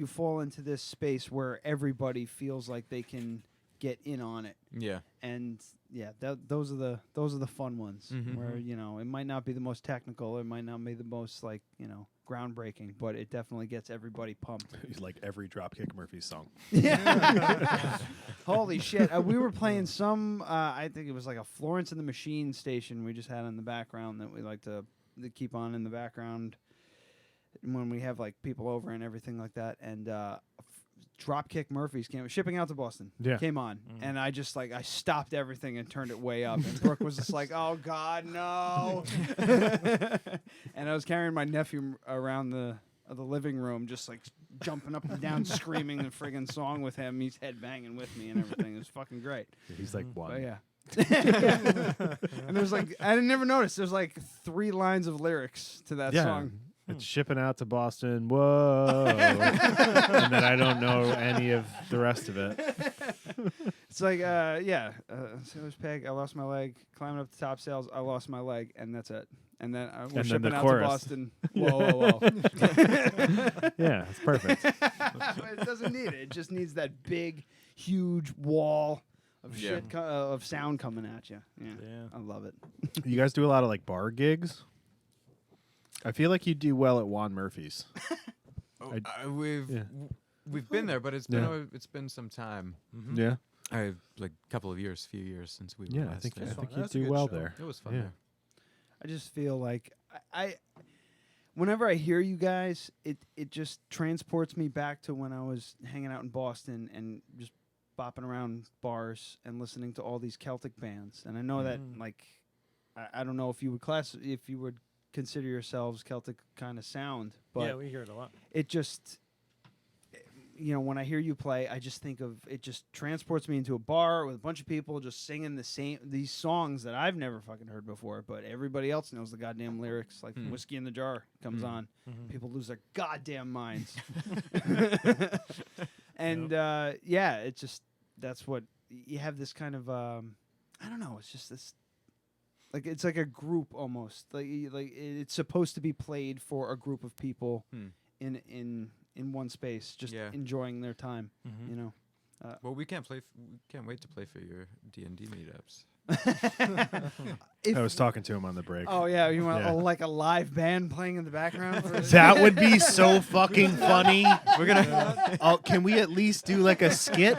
fall into this space where everybody feels like they can get in on it. Yeah. And yeah, those are the fun ones where, you know, it might not be the most technical, it might not be the most, like, you know, groundbreaking, but it definitely gets everybody pumped. He's like every Dropkick Murphys song. Yeah. Holy shit. We were playing some, I think it was like a Florence and the Machine station we just had in the background that we like to keep on in the background when we have like people over and everything like that. And Dropkick Murphys shipping out to Boston. Yeah. Came on. And I just I stopped everything and turned it way up. And Brooke was just like, oh God, no. And I was carrying my nephew around the living room, just like jumping up and down, screaming the friggin' song with him. He's headbanging with me and everything. It was fucking great. He's like one. But yeah. And there's like, I never noticed, there's like 3 lines of lyrics to that song. It's shipping out to Boston. Whoa. And then I don't know any of the rest of it. It's like, sailor's peg, I lost my leg. Climbing up the top sails, I lost my leg, and that's it. And then we're And then shipping the out chorus. to Boston. Whoa. Yeah, it's perfect. It doesn't need it. It just needs that big, huge wall of shit of sound coming at you. Yeah, I love it. You guys do a lot of like bar gigs. I feel like you do well at Juan Murphy's. We've been there, but it's been some time. Mm-hmm. Yeah, like a couple of years, few years since we were. Yeah, I think you do well there. It was fun. Yeah. There. I just feel like I whenever I hear you guys, it just transports me back to when I was hanging out in Boston and just bopping around bars and listening to all these Celtic bands. And I know that like I don't know if you would consider yourselves Celtic kind of sound, but yeah, we hear it a lot. It just when I hear you play, I just think of it. Just transports me into a bar with a bunch of people just singing these songs that I've never fucking heard before, but everybody else knows the goddamn lyrics. Like "Whiskey in the Jar" comes on, people lose their goddamn minds. And it's just that's what you have. This kind of I don't know. It's just this. Like it's like a group almost. Like it's supposed to be played for a group of people in one space, just enjoying their time. Well, we can't wait to play for your D&D meetups. I was talking to him on the break. Oh yeah, you want like a live band playing in the background? That would be so fucking funny. We're gonna. Can we at least do like a skit?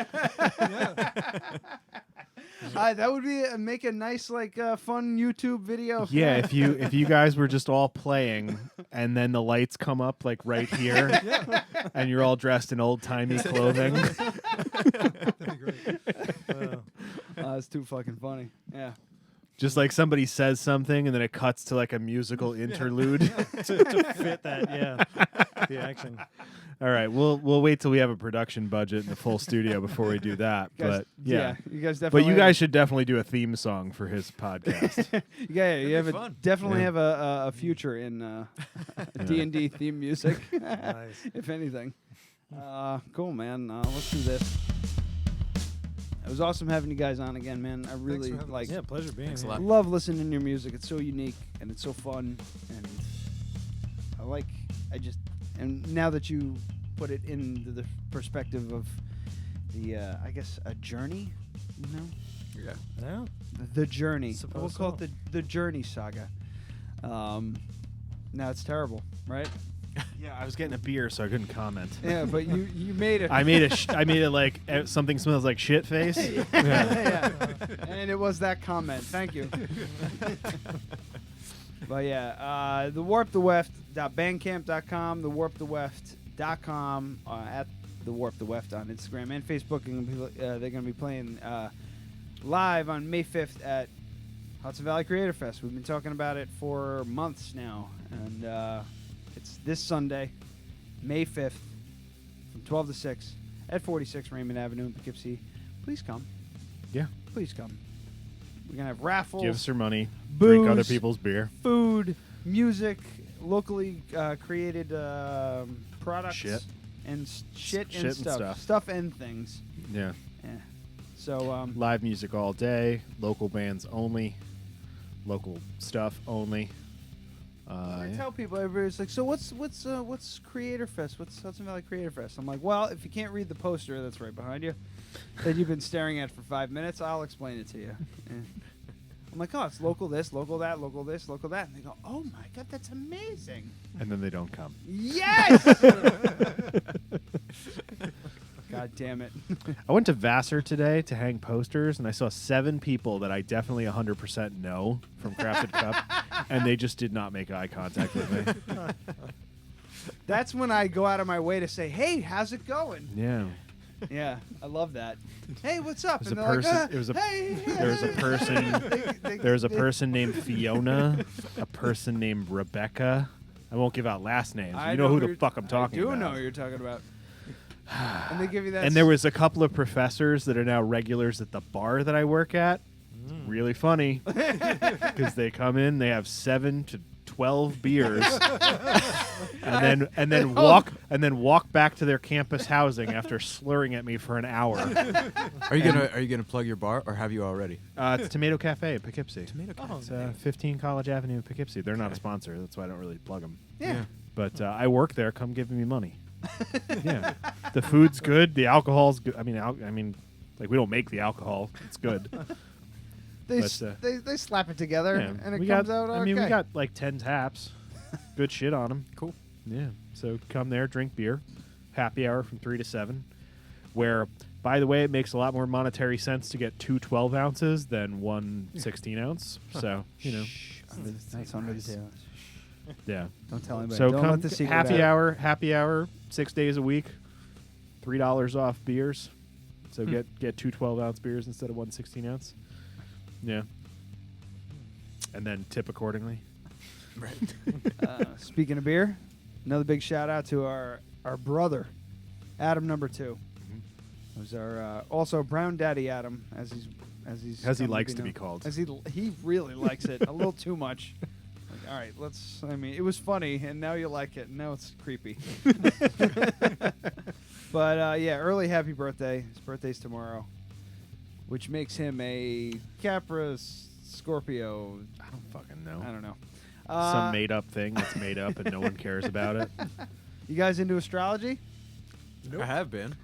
That would be make a nice fun YouTube video. Yeah, if you guys were just all playing and then the lights come up like right here, and you're all dressed in old timey clothing. That'd be great. It's too fucking funny. Yeah. Just like somebody says something and then it cuts to like a musical interlude to fit that, the action. All right, we'll wait till we have a production budget and a full studio before we do that. Guys, but yeah, you guys definitely. But you guys should definitely do a theme song for his podcast. You have definitely have a future in D&D theme music. Nice. If anything. Cool, man. Let's do this. It was awesome having you guys on again, man. I really pleasure being here. Love listening to your music. It's so unique and it's so fun, and and now that you put it into the perspective of the I guess a journey, Yeah. The journey. Suppose We'll call it the journey saga. Now it's terrible, right? Yeah, I was getting a beer, so I couldn't comment. Yeah, but you made it. I made it like something smells like shit face. Yeah. And it was that comment. Thank you. But yeah, the warptheweft.bandcamp.com, the warptheweft.com, at the Warp the Weft on Instagram and Facebook. And they're going to be playing live on May 5th at Hudson Valley Creator Fest. We've been talking about it for months now, and it's this Sunday, May 5th, from 12 to 6 at 46 Raymond Avenue in Poughkeepsie. Please come. Yeah. Please come. We're going to have raffles. Give us your money. Booze, drink other people's beer. Food, music, locally created products. Shit. And shit and and stuff. stuff. Stuff and things. Yeah. Yeah. So live music all day, local bands only, local stuff only. I tell people, everybody's like, so what's Creator Fest? What's Hudson Valley Creator Fest? I'm like, well, if you can't read the poster that's right behind you, that you've been staring at for 5 minutes, I'll explain it to you. And I'm like, oh, it's local this, local that, local this, local that. And they go, oh my God, that's amazing. And then they don't come. Yes! God damn it. I went to Vassar today to hang posters, and I saw 7 people that I definitely 100% know from Crafted Cup, and they just did not make eye contact with me. That's when I go out of my way to say, hey, how's it going? Yeah. Yeah, I love that. Hey, what's up? There was a person named Fiona, a person named Rebecca. I won't give out last names. You know who the fuck I'm talking about. I do know who you're talking about. And they give you that. And there was a couple of professors that are now regulars at the bar that I work at. Really funny because they come in, they have 7 to 12 beers, and then walk back to their campus housing after slurring at me for an hour. Are you gonna plug your bar, or have you already? It's Tomato Cafe in Poughkeepsie. Tomato Cafe. It's 15 College Avenue in Poughkeepsie. They're not a sponsor, that's why I don't really plug them. Yeah. But I work there. Come give me money. Yeah, the food's good. The alcohol's good. I mean, Like we don't make the alcohol. It's good. They But, they slap it together yeah, and it we comes got, out okay. I mean, we got like 10 taps. Good shit on them. Cool. Yeah. So come there, drink beer. Happy hour from 3 to 7. Where, by the way, it makes a lot more monetary sense to get 2 12 ounces than 1 16 ounce. So, you know. That's under the table. Yeah. Don't tell anybody. So Don't come let the secret happy hour, 6 days a week, $3 off beers. So get 2 12-ounce beers instead of 1 16-ounce. Yeah. And then tip accordingly. Right. Speaking of beer, another big shout out to our brother, Adam number 2. It was our also Brown Daddy Adam, as he he likes to be called. As he really likes it a little too much. Like, all right, let's. I mean, it was funny, and now you like it, and now it's creepy. But yeah, early happy birthday. His birthday's tomorrow, which makes him a Capra Scorpio. I don't fucking know. I don't know. Some made up thing that's made up and no one cares about it. You guys into astrology? Nope. I have been.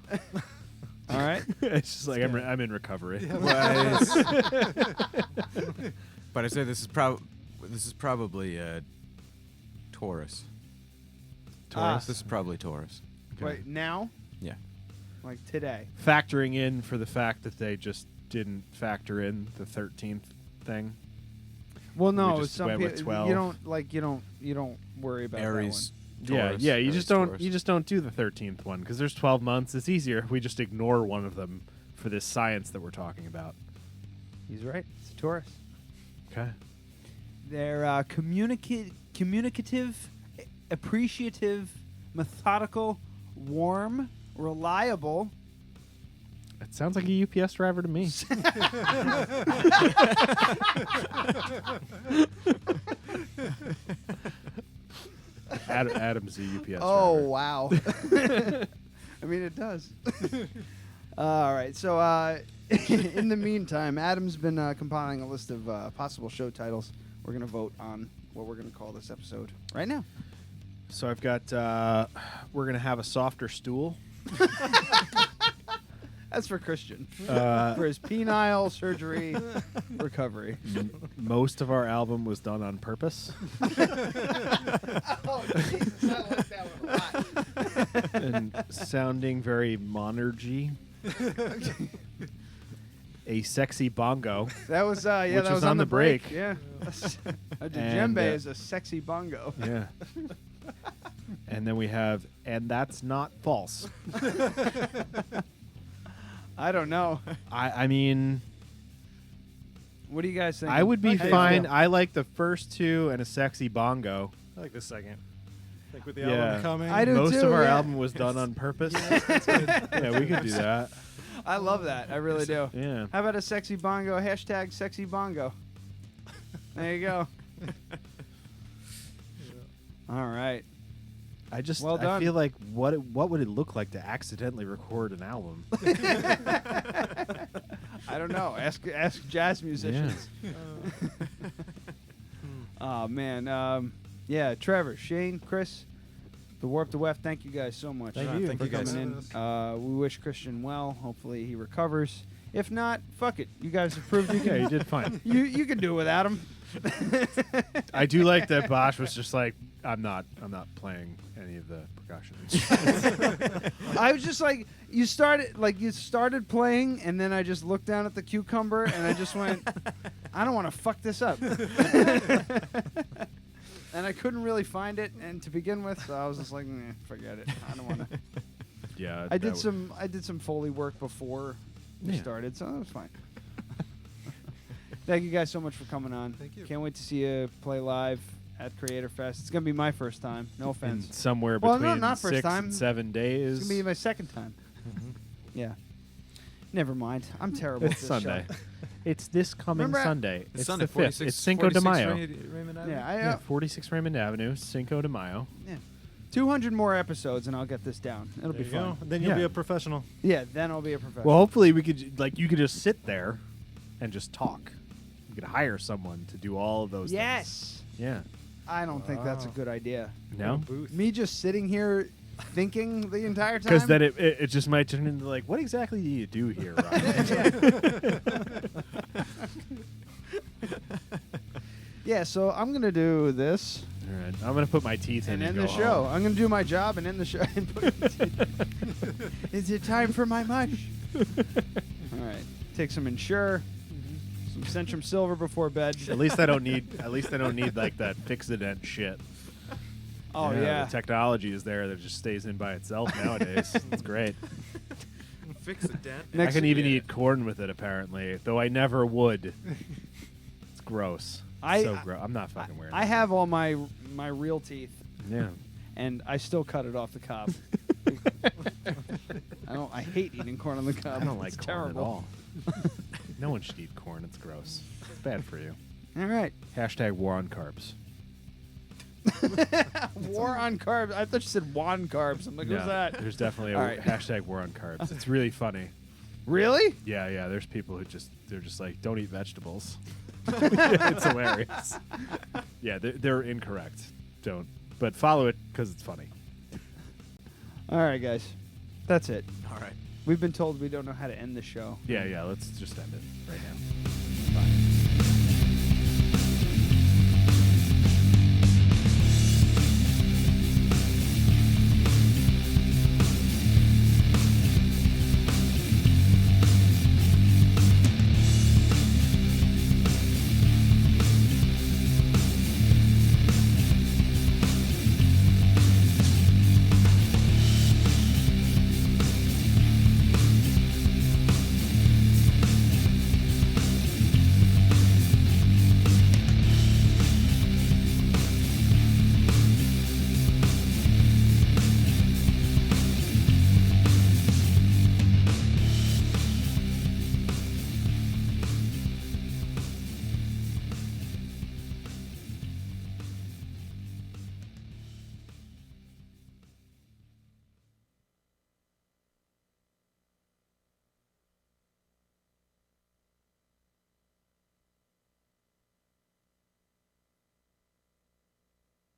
All right. It's just like I'm in recovery. Yeah, but I say this is probably Taurus. Taurus? This is probably Taurus. Wait, now? Yeah. Like today? Factoring in for the fact that they just didn't factor in the 13th thing. Well, no, We just some went with people 12. you don't worry about Aries. that one. Taurus, Yeah, you Aries, just don't Taurus. you just don't do the 13th one because there's 12 months. It's easier. We just ignore one of them for this science that we're talking about. He's right. It's a Taurus. Okay. They're communicative, appreciative, methodical, warm, reliable. It sounds like a UPS driver to me. Adam's a UPS Oh, driver. wow. I mean, it does. All right. So, in the meantime, Adam's been compiling a list of possible show titles. We're going to vote on what we're going to call this episode right now. So I've got, we're going to have a softer stool. That's for Christian. For his penile surgery recovery. Most of our album was done on purpose. Oh, Jesus, I like that one a lot. And sounding very monergy. A sexy bongo. That was, yeah, which that was on the break. break. Yeah. A And, djembe is a sexy bongo. Yeah. And then we have, and that's not false. I don't know. I mean, What do you guys think? I would be How do you fine. feel? I like the first two and a sexy bongo. I like the second. Like with the Yeah. album coming. I do Most too, of our yeah. album was done on purpose. Yeah, we could do that. I love that. I really do. Yeah. How about a sexy bongo? Hashtag sexy bongo. There you go. All right. I just Well I done. feel like what would it look like to accidentally record an album? I don't know. Ask jazz musicians. Oh man. Yeah, Trevor, Shane, Chris, the Warp to Weft. Thank you guys so much. Thank you. Thank for you guys. coming in. We wish Christian well. Hopefully he recovers. If not, fuck it. You guys have proved you Yeah, can. you did fine. You can do it without him. I do like that Bosch was just like, I'm not playing any of the percussion. I was just like, you started playing, and then I just looked down at the cucumber, and I just went, I don't want to fuck this up. And I couldn't really find it, and to begin with, so I was just like, forget it. I don't want to. Yeah, I did some Foley work before we started, so that was fine. Thank you guys so much for coming on. Thank you. Can't wait to see you play live at Creator Fest. It's gonna be my first time. No offense. In somewhere Well, between no, not first 6 time. and 7 days. It's gonna be my second time. Yeah. Never mind. I'm terrible It's at this Sunday. show. It's this coming Remember- Sunday. It's Sunday, the 5th. 46 It's Cinco de 46 Mayo. Raymond Avenue? Yeah, 46 Raymond Avenue, Cinco de Mayo. Yeah. 200 more episodes and I'll get this down. It'll There be you go. fun. Then you'll be Yeah. a professional. Yeah, then I'll be a professional. Well, hopefully we could you could just sit there and just talk. You could hire someone to do all of those yes. things. Yeah. I don't think that's a good idea. No? Booth. Me just sitting here thinking the entire time. Because then it just might turn into like, what exactly do you do here, Ryan? Yeah, so I'm gonna do this. All right, I'm gonna put my teeth in and and end go the show. home. I'm gonna do my job and end the show. And put my teeth. Is it time for my mush? All right, take some Ensure, some Centrum Silver before bed. At least I don't need like that Fix-A-Dent shit. Oh yeah. The technology is there that just stays in by itself nowadays. It's great. Fix a dent. I can even eat corn with it apparently, though I never would. It's gross. So gross. I'm not fucking wearing. I have all my real teeth. Yeah. And I still cut it off the cob. I hate eating corn on the cob. I don't like It's corn terrible. at all. No one should eat corn. It's gross. It's bad for you. All right. # war on carbs. War on carbs. I thought you said Juan carbs. I'm like, who's that? There's definitely All a right. # war on carbs. It's really funny. Really? Yeah. There's people who they're just like, don't eat vegetables. It's hilarious. Yeah, they're incorrect. Don't. But follow it because it's funny. All right, guys. That's it. All right. We've been told we don't know how to end the show. Yeah. Let's just end it right now. Bye.